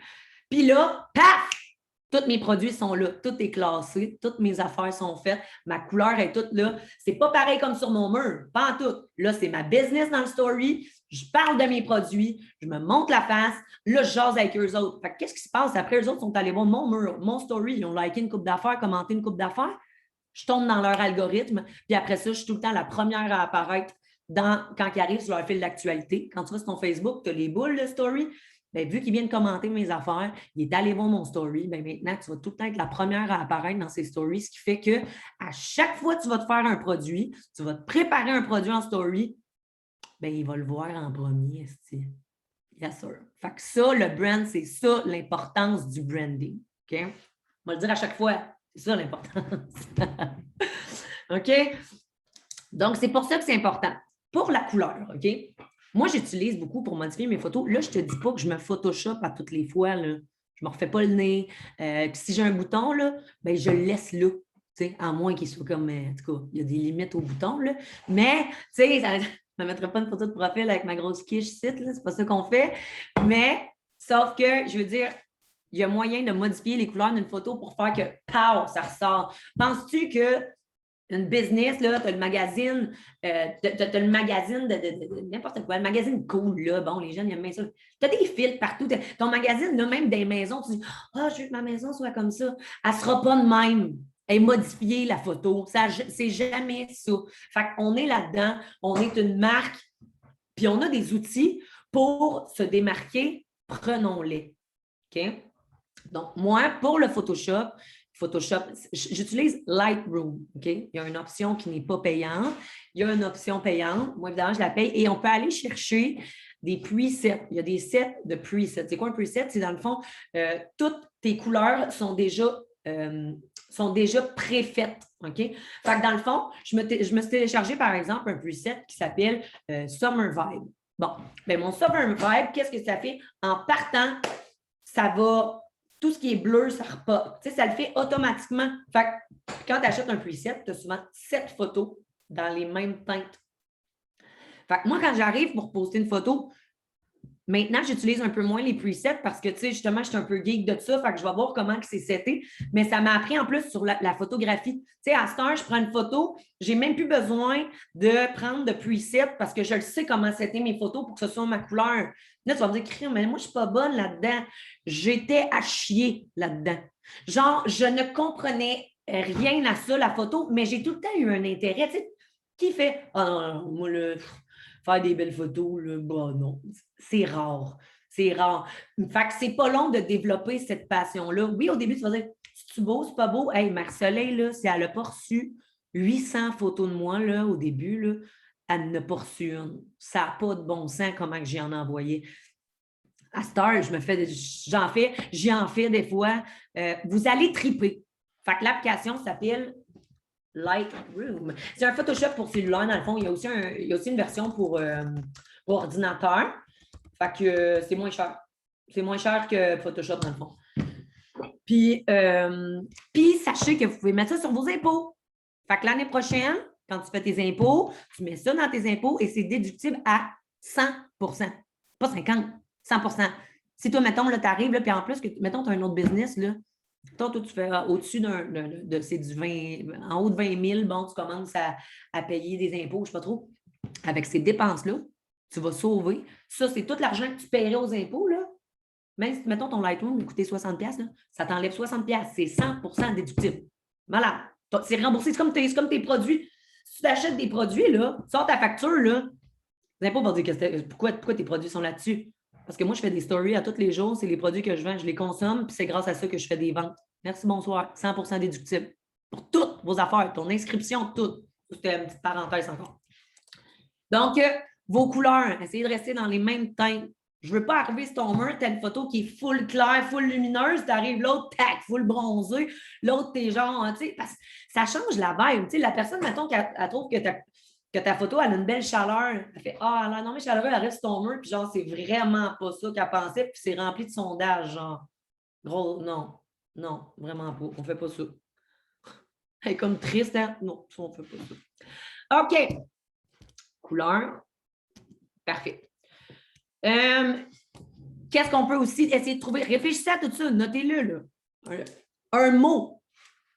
Puis là, paf! Tous mes produits sont là. Tout est classé. Toutes mes affaires sont faites. Ma couleur est toute là. C'est pas pareil comme sur mon mur. Pas en tout. Là, c'est ma business dans le story. Je parle de mes produits. Je me montre la face. Là, je jase avec eux autres. Fait que qu'est-ce qui se passe? Après, eux autres sont allés voir mon mur, mon story. Ils ont liké une coupe d'affaires, commenté une coupe d'affaires. Je tombe dans leur algorithme. Puis après ça, je suis tout le temps la première à apparaître quand ils arrivent sur leur fil d'actualité. Quand tu vas sur ton Facebook, tu as les boules de story. Bien, vu qu'il vient de commenter mes affaires, il est allé voir mon story, bien, maintenant, tu vas tout le temps être la première à apparaître dans ces stories, ce qui fait qu'à chaque fois que tu vas te faire un produit, tu vas te préparer un produit en story, bien, il va le voir en premier. Yes, sir. Fait que ça, le brand, c'est ça l'importance du branding. OK? On va le dire à chaque fois. C'est ça l'importance. OK? Donc, c'est pour ça que c'est important. Pour la couleur, OK? Moi, j'utilise beaucoup pour modifier mes photos. Là, je ne te dis pas que je me Photoshop à toutes les fois. Là. Je ne me refais pas le nez. Puis si j'ai un bouton, là, ben, je le laisse là. À moins qu'il soit comme... en tout cas, il y a des limites au bouton. Là. Mais, tu sais, je ne me mettrai pas une photo de profil avec ma grosse quiche site. C'est pas ça qu'on fait. Mais, sauf que, je veux dire, il y a moyen de modifier les couleurs d'une photo pour faire que, pow, ça ressort. Penses-tu que une business, tu as le magazine, t'as le magazine de n'importe quoi, le magazine cool, là, bon, les jeunes, ils aiment bien ça. Tu as des filtres partout. Ton magazine, là, même des maisons, tu dis « Ah, je veux que ma maison soit comme ça. » Elle ne sera pas de même. Elle est modifiée, la photo. C'est jamais ça. Fait qu'on est là-dedans, on est une marque, puis on a des outils pour se démarquer, prenons-les. OK? Donc, moi, pour le Photoshop, j'utilise Lightroom. OK? Il y a une option qui n'est pas payante. Il y a une option payante. Moi, évidemment, je la paye. Et on peut aller chercher des presets. Il y a des sets de presets. C'est quoi un preset? C'est dans le fond, toutes tes couleurs sont déjà préfaites. OK? Fait que dans le fond, je me suis téléchargé, par exemple, un preset qui s'appelle Summer Vibe. Bon, bien, mon Summer Vibe, qu'est-ce que ça fait? En partant, ça va... Tout ce qui est bleu, ça repart. Tu sais, ça le fait automatiquement. Fait que quand tu achètes un preset, tu as souvent 7 photos dans les mêmes teintes. Fait que moi, quand j'arrive pour poster une photo, maintenant, j'utilise un peu moins les presets parce que, tu sais, justement, je suis un peu geek de ça. Fait que je vais voir comment c'est seté. Mais ça m'a appris en plus sur la photographie. Tu sais, à cette heure, je prends une photo, j'ai même plus besoin de prendre de presets parce que je le sais comment setter mes photos pour que ce soit ma couleur. Là, tu vas me dire, mais moi, je ne suis pas bonne là-dedans. J'étais à chier là-dedans. Genre, je ne comprenais rien à ça, la photo, mais j'ai tout le temps eu un intérêt. Tu sais, qui fait « Ah non, non, moi, là, faire des belles photos, là, bah non, c'est rare. C'est rare. » Fait que c'est pas long de développer cette passion-là. Oui, au début, tu vas dire « C'est-tu beau, c'est pas beau? » Hey, Marc-Soleil, là, si elle n'a pas reçu 800 photos de moi, là, au début, là, elle n'a pas reçu une. Ça n'a pas de bon sens comment que j'y en ai envoyé. À cette heure, j'y en fais des fois. Vous allez triper. Fait que l'application s'appelle Lightroom. C'est un Photoshop pour cellulaire, dans le fond. Il y a aussi une version pour ordinateur. Fait que c'est moins cher. C'est moins cher que Photoshop, dans le fond. Puis sachez que vous pouvez mettre ça sur vos impôts. Fait que l'année prochaine, quand tu fais tes impôts, tu mets ça dans tes impôts et c'est déductible à 100 pas 50, 100 Si toi, mettons, tu arrives, puis en plus, mettons, tu as un autre business, là, toi, tu fais au-dessus c'est du 20, en haut de 20 000, bon, tu commences à payer des impôts, je ne sais pas trop. Avec ces dépenses-là, tu vas sauver. Ça, c'est tout l'argent que tu paierais aux impôts, là. Même si, mettons, ton Lightroom coûtait 60$, là, ça t'enlève 60$. C'est 100 déductible. Voilà. C'est remboursé. C'est comme tes produits. Si tu t'achètes des produits, là, tu sors ta facture, là, les impôts vont dire pourquoi tes produits sont là-dessus. Parce que moi, je fais des stories à tous les jours. C'est les produits que je vends, je les consomme, puis c'est grâce à ça que je fais des ventes. Merci, bonsoir. 100 déductible. Pour toutes vos affaires, ton inscription, tout. C'était une petite parenthèse encore. Donc, vos couleurs, essayez de rester dans les mêmes teintes. Je ne veux pas arriver sur ton mur, tu as une photo qui est full claire, full lumineuse, tu arrives l'autre, tac, full bronzé, l'autre, t'es genre, tu sais, parce que ça change la vibe. Tu sais, la personne, mettons, qu'elle trouve que ta photo, elle a une belle chaleur. Elle fait « Ah, là, non, mais chaleur, elle reste sur ton mur. » Puis genre, c'est vraiment pas ça qu'elle pensait. Puis c'est rempli de sondages, genre. Gros, non, non, vraiment pas. On fait pas ça. Elle est comme triste, hein? Non, ça, on fait pas ça. OK. Couleur. Parfait. Qu'est-ce qu'on peut aussi essayer de trouver? Réfléchissez à tout ça. Notez-le, là. Un mot.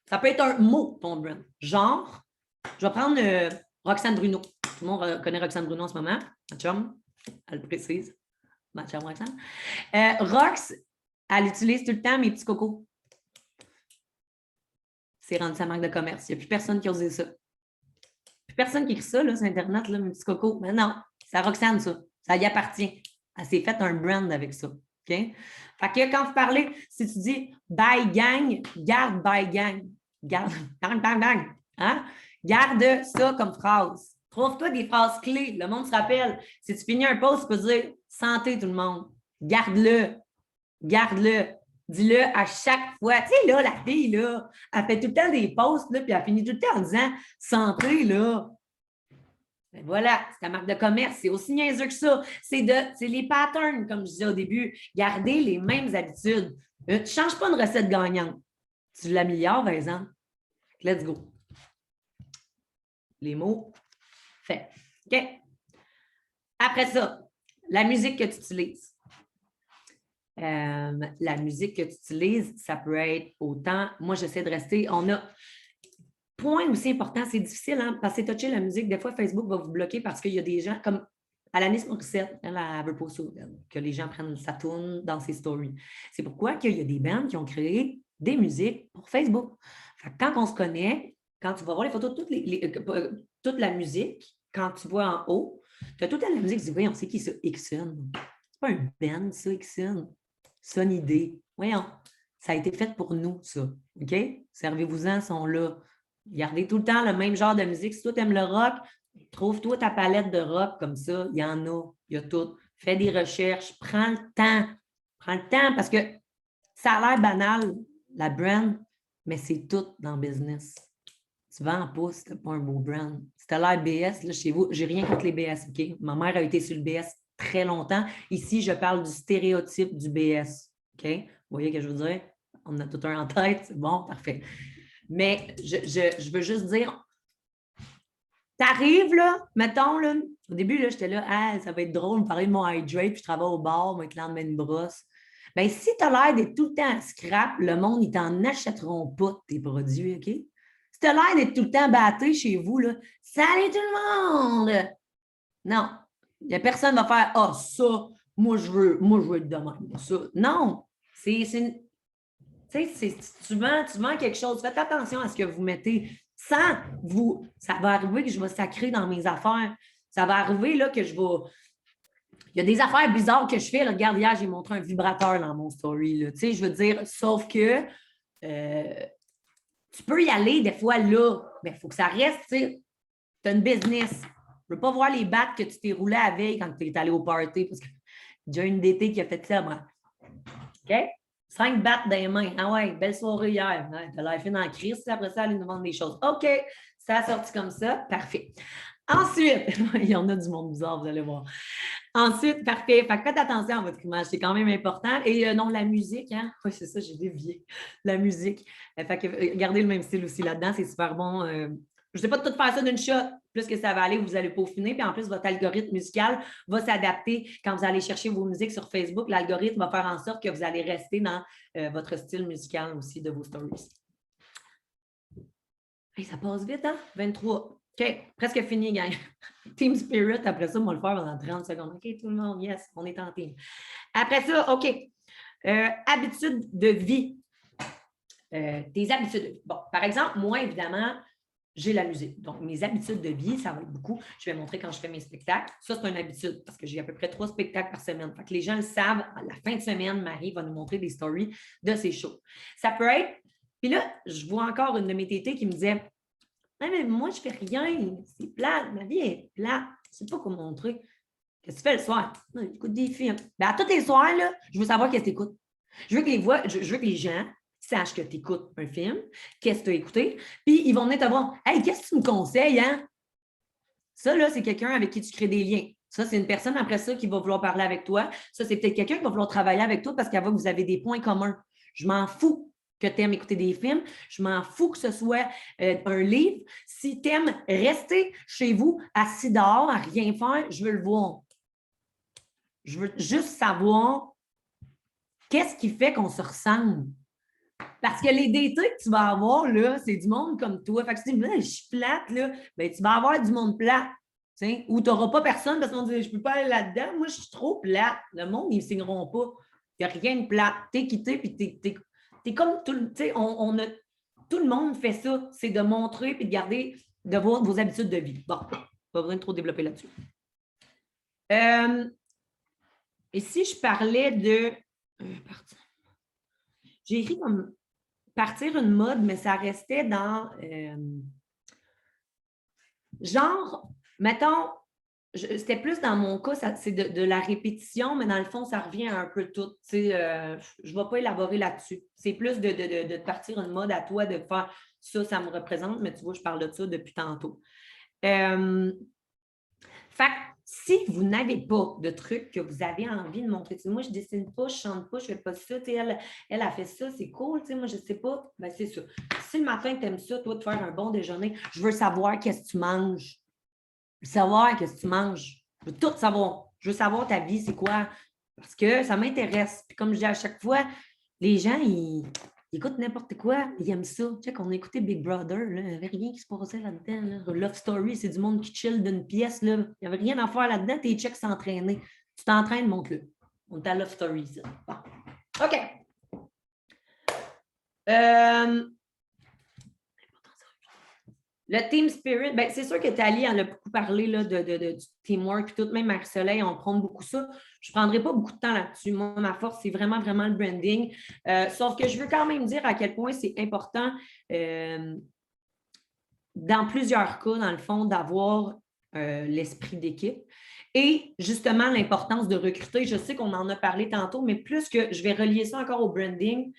Ça peut être un mot, ton brand. Genre, je vais prendre... Roxane Bruno. Tout le monde connaît Roxane Bruno en ce moment. Ma chum, elle le précise. Ma chum Roxane. Rox, elle utilise tout le temps mes petits cocos. C'est rendu sa marque de commerce. Il n'y a plus personne qui ose ça. Plus personne qui écrit ça là, sur Internet, là, mes petits cocos. Mais non, c'est à Roxane, ça. Ça y appartient. Elle s'est faite un brand avec ça. OK? Fait que quand vous parlez, si tu dis « bye gang », garde « bye gang ». Garde « bang, bang, bang ». Hein? Garde ça comme phrase. Trouve-toi des phrases clés. Le monde se rappelle. Si tu finis un post, tu peux dire « santé tout le monde ». Garde-le. Garde-le. Dis-le à chaque fois. Tu sais, là, la fille, là, elle fait tout le temps des posts, là, puis elle finit tout le temps en disant « santé, là ». Ben voilà, c'est ta marque de commerce. C'est aussi niaiseux que ça. C'est les patterns, comme je disais au début. Garder les mêmes habitudes. Tu ne changes pas une recette gagnante. Tu l'améliores, par exemple. Let's go. Les mots, fait. OK? Après ça, la musique que tu utilises. La musique que tu utilises, ça peut être autant... Moi, j'essaie de rester... On a... Point aussi important, c'est difficile, hein, parce que c'est touché la musique. Des fois, Facebook va vous bloquer parce qu'il y a des gens comme Alanis Morissette, elle veut pas ça, que les gens prennent sa tourne dans ses stories. C'est pourquoi qu'il y a des bands qui ont créé des musiques pour Facebook. Fait que quand on se connaît, quand tu vas voir les photos de toute la musique, quand tu vois en haut, tu as toute la musique, tu dis, voyons, c'est qui ça? Ixon. C'est pas un band, ça, Ixon. Sonidé. Voyons, ça a été fait pour nous, ça. OK? Servez-vous-en, sont là. Gardez tout le temps le même genre de musique. Si toi, tu aimes le rock, trouve-toi ta palette de rock comme ça. Il y en a, il y a tout. Fais des recherches, prends le temps. Prends le temps parce que ça a l'air banal, la brand, mais c'est tout dans le business. Tu vends pas si tu n'as pas un beau brand. Si tu as l'air BS, là, chez vous, j'ai rien contre les BS, OK? Ma mère a été sur le BS très longtemps. Ici, je parle du stéréotype du BS, OK? Vous voyez ce que je veux dire? On en a tout un en tête, c'est bon, parfait. Mais je veux juste dire, t'arrives là, mettons, là, au début, là, j'étais là, ah, ça va être drôle, me parler de mon hydrate, puis je travaille au bar, moi, avec le lendemain de brosse. Bien, si tu as l'air d'être tout le temps à scrap, le monde, ils t'en achèteront pas de tes produits, OK? Si tu as l'air d'être tout le temps batté chez vous, là, salut tout le monde! Non, il n'y a personne qui va faire, ça, moi, je veux être de même. Ça. Non, c'est Tu sais, tu vends quelque chose, faites attention à ce que vous mettez. Sans vous, ça va arriver que je vais sacrer dans mes affaires. Ça va arriver là, que je vais. Il y a des affaires bizarres que je fais. Là. Regarde, hier, j'ai montré un vibrateur dans mon story. Là. Tu sais, je veux dire, sauf que tu peux y aller des fois là, mais il faut que ça reste, tu sais, tu as une business. Je ne veux pas voir les battes que tu t'es roulé à la veille quand tu es allé au party, parce que j'ai déjà une d'été qui a fait ça, moi. OK? 5 battes dans les mains. Ah ouais, belle soirée hier. Tu as l'air fait dans la crise, après ça, aller nous vendre des choses. OK, ça a sorti comme ça. Parfait. Ensuite, il y en a du monde bizarre, vous allez voir. Ensuite, parfait. Fait que faites attention à votre image, c'est quand même important. Et non, la musique, hein? Oui, c'est ça, j'ai dévié. La musique. Fait que gardez le même style aussi là-dedans, c'est super bon. Je ne sais pas de tout faire ça d'une shot. Plus que ça va aller, vous allez peaufiner. Puis en plus, votre algorithme musical va s'adapter. Quand vous allez chercher vos musiques sur Facebook, l'algorithme va faire en sorte que vous allez rester dans votre style musical aussi de vos stories. Hey, ça passe vite, hein? 23. OK, presque fini, gang. Team Spirit, après ça, on va le faire pendant 30 secondes. OK, tout le monde, yes, on est en team. Après ça, OK. Habitudes de vie. Tes habitudes de vie. Bon, par exemple, moi, évidemment, j'ai la musique. Donc, mes habitudes de vie, ça va être beaucoup. Je vais montrer quand je fais mes spectacles. Ça, c'est une habitude parce que j'ai à peu près 3 spectacles par semaine. Fait que les gens le savent. À la fin de semaine, Marie va nous montrer des stories de ses shows. Ça peut être... Puis là, je vois encore une de mes tétées qui me disait « mais moi, je fais rien. C'est plate. Ma vie est plate. Je ne sais pas quoi montrer. Qu'est-ce que tu fais le soir? J'écoute des films. Ben, à tous les soirs, là, je veux savoir qu'est-ce que tu écoutes. Je veux que les gens sachent que tu écoutes un film, qu'est-ce que tu as écouté, puis ils vont venir te voir. Hey, qu'est-ce que tu me conseilles, hein? Ça, là, c'est quelqu'un avec qui tu crées des liens. Ça, c'est une personne après ça qui va vouloir parler avec toi. Ça, c'est peut-être quelqu'un qui va vouloir travailler avec toi parce qu'elle voit que vous avez des points communs. Je m'en fous que tu aimes écouter des films. Je m'en fous que ce soit un livre. Si tu aimes rester chez vous, assis dehors, à rien faire, je veux le voir. Je veux juste savoir qu'est-ce qui fait qu'on se ressemble. Parce que les datés que tu vas avoir, là, c'est du monde comme toi. Fait que si tu dis, je suis plate, là, ben, tu vas avoir du monde plate. Ou tu n'auras pas personne parce qu'on dit, je ne peux pas aller là-dedans. Moi, je suis trop plate. Le monde, ils ne signeront pas. Il n'y a rien de plate. Tu es quitté, puis tu es comme tout le tout le monde fait ça. C'est de montrer puis de garder, de voir vos habitudes de vie. Bon, pas besoin de trop développer là-dessus. Et si je parlais de... J'ai écrit comme partir une mode, mais ça restait dans genre, mettons, c'était plus dans mon cas, c'est de la répétition, mais dans le fond, ça revient à un peu tout. Je ne vais pas élaborer là-dessus. C'est plus de partir une mode à toi, de faire ça me représente, mais tu vois, je parle de ça depuis tantôt. Fait que si vous n'avez pas de trucs que vous avez envie de montrer, moi, je ne dessine pas, je ne chante pas, je ne fais pas ça, elle a fait ça, c'est cool, moi, je ne sais pas, ben c'est ça. Si le matin, tu aimes ça, toi, de faire un bon déjeuner, je veux savoir qu'est-ce que tu manges. Je veux savoir qu'est-ce que tu manges. Je veux tout savoir. Je veux savoir ta vie, c'est quoi, parce que ça m'intéresse. Puis comme je dis à chaque fois, les gens, ils écoutent n'importe quoi, ils aiment ça. Tu sais, qu'on a écouté Big Brother, là, il n'y avait rien qui se passait là-dedans. Là. Love Story, c'est du monde qui chill d'une pièce. Là. Il n'y avait rien à faire là-dedans, tes checks s'entraîner. Tu t'entraînes, montre-le. On est à Love Story, ça. Bon. OK. Le Team Spirit, ben, c'est sûr que Thalie en a beaucoup parlé là, du teamwork, tout, même Marie-Soleil, on prend beaucoup ça. Je ne prendrai pas beaucoup de temps là-dessus. Moi, ma force, c'est vraiment, vraiment le branding. Sauf que je veux quand même dire à quel point c'est important, dans plusieurs cas, dans le fond, d'avoir l'esprit d'équipe. Et justement, l'importance de recruter. Je sais qu'on en a parlé tantôt, mais plus que je vais relier ça encore au branding.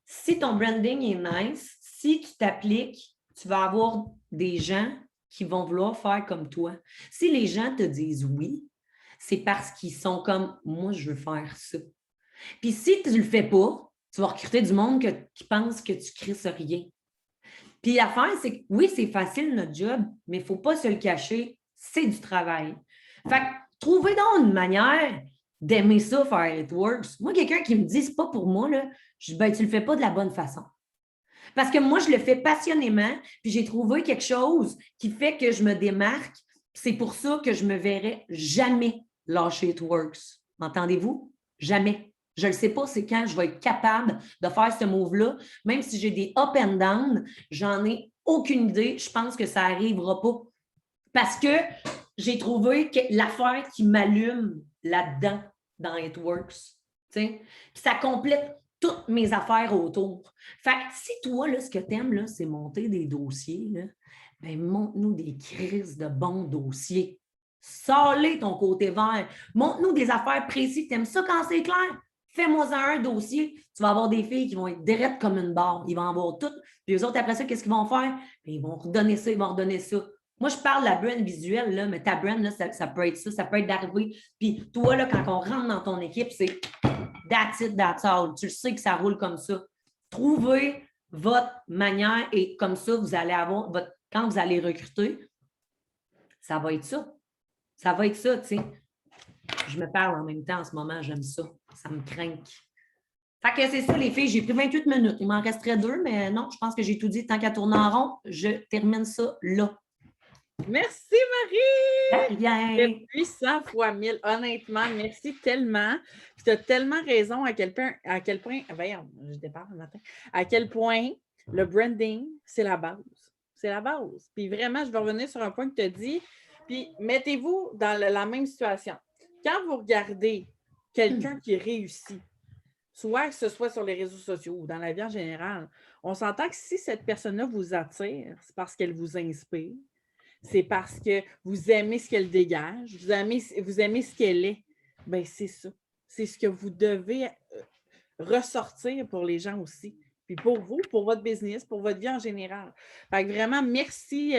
Si ton branding est nice, si tu t'appliques, tu vas avoir des gens qui vont vouloir faire comme toi. Si les gens te disent oui, c'est parce qu'ils sont comme « moi, je veux faire ça ». Puis si tu ne le fais pas, tu vas recruter du monde qui pense que tu crisses rien. Puis l'affaire, c'est que oui, c'est facile notre job, mais il ne faut pas se le cacher, c'est du travail. Fait que trouvez donc une manière d'aimer ça, faire it works. Moi, quelqu'un qui me dit « c'est pas pour moi », là, je dis « ben, tu ne le fais pas de la bonne façon ». Parce que moi, je le fais passionnément, puis j'ai trouvé quelque chose qui fait que je me démarque. C'est pour ça que je ne me verrai jamais lâcher It Works. Entendez-vous? Jamais. Je ne sais pas c'est quand je vais être capable de faire ce move-là. Même si j'ai des up and down, j'en ai aucune idée. Je pense que ça n'arrivera pas. Parce que j'ai trouvé que l'affaire qui m'allume là-dedans, dans It Works, puis ça complète toutes mes affaires autour. Fait que si toi, là, ce que tu aimes, c'est monter des dossiers, là, ben montre-nous des crises de bons dossiers. Sors-les ton côté vert. Montre-nous des affaires précises. Tu aimes ça quand c'est clair? Fais-moi un dossier. Tu vas avoir des filles qui vont être directes comme une barre. Ils vont avoir tout. Puis eux autres, après ça, qu'est-ce qu'ils vont faire? Bien, ils vont redonner ça, ils vont redonner ça. Moi, je parle de la brand visuelle, là, mais ta brand, là, ça peut être ça peut être d'arriver. Puis toi, là, quand on rentre dans ton équipe, c'est that's it, that's all. Tu le sais que ça roule comme ça. Trouvez votre manière et comme ça, vous allez avoir quand vous allez recruter, ça va être ça. Ça va être ça, tu sais. Je me parle en même temps en ce moment, j'aime ça. Ça me craint. Fait que c'est ça, les filles. J'ai pris 28 minutes. Il m'en resterait 2, mais non, je pense que j'ai tout dit. Tant qu'à tourner en rond, je termine ça là. Merci, Marie! Rien. C'est puissant fois 1000. Honnêtement, merci tellement. Tu as tellement raison à quel point, voyons, je départ le matin, à quel point le branding, c'est la base. C'est la base. Puis vraiment, je vais revenir sur un point que tu as dit. Puis mettez-vous dans la même situation. Quand vous regardez quelqu'un qui réussit, soit que ce soit sur les réseaux sociaux ou dans la vie en général, on s'entend que si cette personne-là vous attire, c'est parce qu'elle vous inspire. C'est parce que vous aimez ce qu'elle dégage, vous aimez ce qu'elle est. Bien, c'est ça. C'est ce que vous devez ressortir pour les gens aussi. Puis pour vous, pour votre business, pour votre vie en général. Fait que vraiment, merci.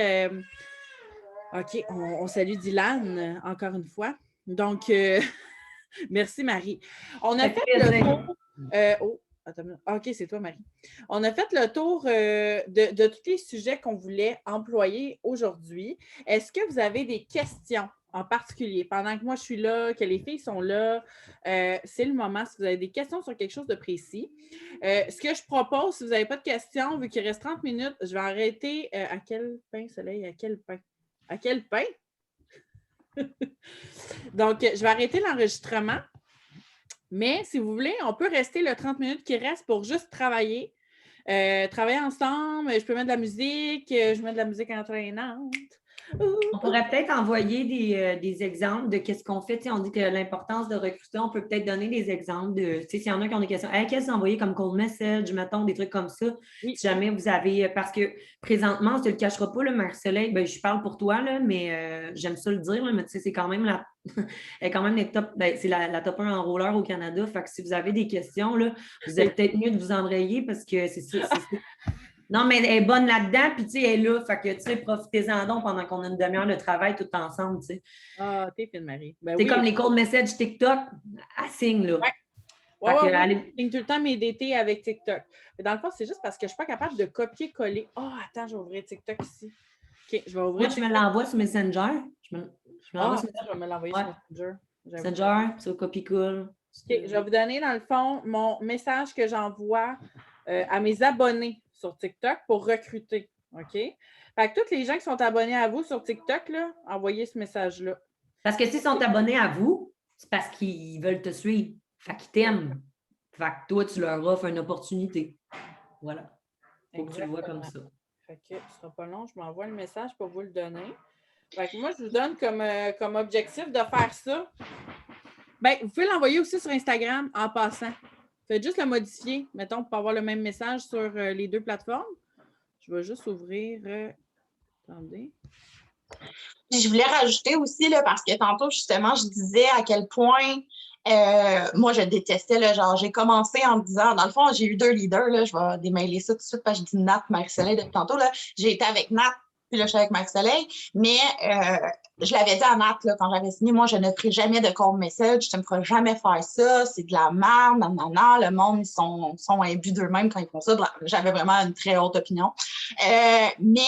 OK, on salue Dylan encore une fois. Donc, merci Marie. On a fait le tour. OK, c'est toi, Marie. On a fait le tour de tous les sujets qu'on voulait employer aujourd'hui. Est-ce que vous avez des questions en particulier? Pendant que moi, je suis là, que les filles sont là, c'est le moment. Si vous avez des questions sur quelque chose de précis. Ce que je propose, si vous n'avez pas de questions, vu qu'il reste 30 minutes, je vais arrêter. À quel pain, Soleil? À quel pain? À quel pain? Donc, je vais arrêter l'enregistrement. Mais si vous voulez, on peut rester le 30 minutes qui reste pour juste travailler. Travailler ensemble. Je peux mettre de la musique. Je mets de la musique entraînante. On pourrait peut-être envoyer des exemples de qu'est-ce qu'on fait. On dit que l'importance de recruter, on peut peut-être donner des exemples de, s'il y en a qui ont des questions, qu'est-ce envoyer comme cold message, mettons, des trucs comme ça. Oui. Si jamais vous avez, parce que présentement, on ne te le cachera pas, Marie-Soleil, ben, je parle pour toi, là, mais j'aime ça le dire, là, mais c'est quand même elle est quand même c'est la top 1 en roller au Canada. Fait que si vous avez des questions, là, vous êtes peut-être mieux de vous embrayer parce que c'est ça. Non, mais elle est bonne là-dedans, puis tu sais, elle est là. Fait que, tu sais, profitez-en donc pendant qu'on a une demi-heure de travail tout ensemble, tu sais. Ah, t'es fine, Marie. Ben, c'est comme les cold messages TikTok, elle signe, là. Ouais. Je signe tout le temps mes DT avec TikTok. Mais dans le fond, c'est juste parce que je ne suis pas capable de copier-coller. Attends, je vais ouvrir TikTok ici. OK, je vais ouvrir. Moi, tu me l'envoies sur Messenger. Je vais me l'envoyer sur Messenger. Messenger, c'est copie-cool. OK, je vais vous donner, dans le fond, mon message que j'envoie à mes abonnés sur TikTok pour recruter. OK? Fait que tous les gens qui sont abonnés à vous sur TikTok, là, envoyez ce message-là. Parce que s'ils sont abonnés à vous, c'est parce qu'ils veulent te suivre. Fait qu'ils t'aiment. Fait que toi, tu leur offres une opportunité. Voilà. Faut que tu le vois comme ça. Fait que ce sera pas long, je m'envoie le message pour vous le donner. Fait que moi, je vous donne comme objectif de faire ça. Bien, vous pouvez l'envoyer aussi sur Instagram en passant. Faites juste le modifier, mettons, pour avoir le même message sur les deux plateformes. Je vais juste ouvrir. Attendez. Je voulais rajouter aussi, là, parce que tantôt, justement, je disais à quel point moi, je détestais, là, genre, j'ai commencé en me disant, dans le fond, j'ai eu 2 leaders, là, je vais démêler ça tout de suite parce que je dis Nat, Marie-Soleil depuis tantôt, là. J'ai été avec Nat, puis là, je suis avec Marie-Soleil, mais je l'avais dit à Nat, là, quand j'avais signé, moi, je ne ferai jamais de cold message, je ne me ferai jamais faire ça, c'est de la merde, nanana, le monde, ils sont imbus d'eux-mêmes quand ils font ça. J'avais vraiment une très haute opinion. Mais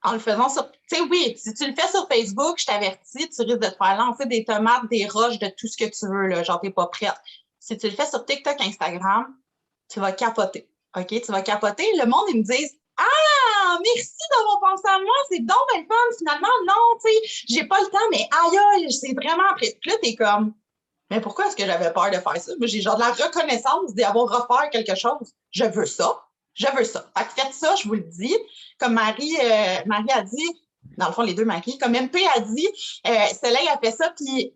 en le faisant sur... Tu sais, oui, si tu le fais sur Facebook, je t'avertis, tu risques de te faire lancer des tomates, des roches, de tout ce que tu veux, là, genre, t'es pas prête. Si tu le fais sur TikTok, Instagram, tu vas capoter, OK? Tu vas capoter. Le monde, ils me disent « Ah, merci d'avoir pensé à moi, c'est donc bien le fun, finalement, non, tu sais, j'ai pas le temps, mais aïe, c'est vraiment après. » Puis là, t'es comme « Mais pourquoi est-ce que j'avais peur de faire ça? Moi, j'ai genre de la reconnaissance d'avoir refaire quelque chose. Je veux ça. Je veux ça. Fait que faites ça, je vous le dis. Comme Marie a dit, dans le fond, les deux Marie, comme MP a dit, Soleil a fait ça, puis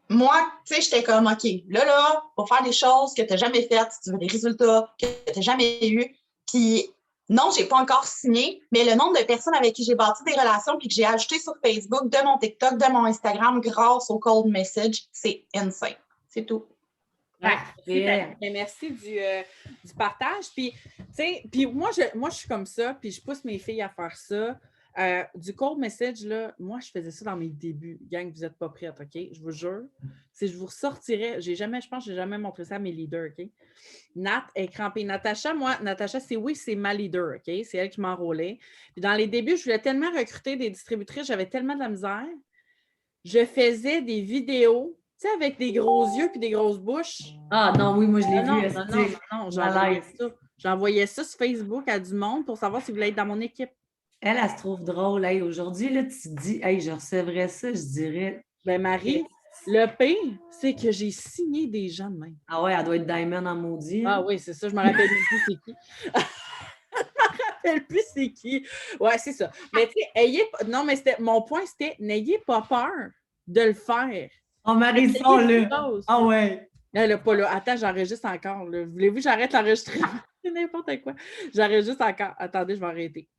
moi, tu sais, j'étais comme, OK, là, pour faire des choses que tu n'as jamais faites, si tu veux des résultats que tu n'as jamais eus, puis non, je n'ai pas encore signé, mais le nombre de personnes avec qui j'ai bâti des relations puis que j'ai ajouté sur Facebook, de mon TikTok, de mon Instagram, grâce au cold message, c'est insane. C'est tout. Merci du partage. Puis, tu sais, moi, je suis comme ça, puis je pousse mes filles à faire ça. Du cold message, là, moi, je faisais ça dans mes débuts. Gang, vous n'êtes pas prêtes, OK? Je vous jure. Si je vous ressortirais, je pense que je n'ai jamais montré ça à mes leaders, OK? Nat est crampée. Natacha, c'est ma leader, OK? C'est elle qui m'enrôlait. Puis dans les débuts, je voulais tellement recruter des distributrices, j'avais tellement de la misère. Je faisais des vidéos, tu sais, avec des gros yeux puis des grosses bouches. Ah non, oui, moi, je l'ai vu. Non, j'envoyais ça sur Facebook à du monde pour savoir s'ils voulaient être dans mon équipe. Elle se trouve drôle. Hey, aujourd'hui, là, tu te dis, hey, je recevrais ça, je dirais. Ben Marie, le pire, c'est que j'ai signé des gens de même. Ah ouais, elle doit être Diamond en maudit. Ah oui, c'est ça, je me rappelle même plus c'est qui. Je me rappelle plus c'est qui. Ouais, c'est ça. Mais tu sais, non, mais mon point, c'était, n'ayez pas peur de le faire. Oh, Marie-Son, là. Ah ouais. Là, pas là. Attends, j'enregistre encore. Là. Voulez-vous que j'arrête l'enregistrement? C'est n'importe quoi. J'enregistre encore. Attendez, je vais arrêter.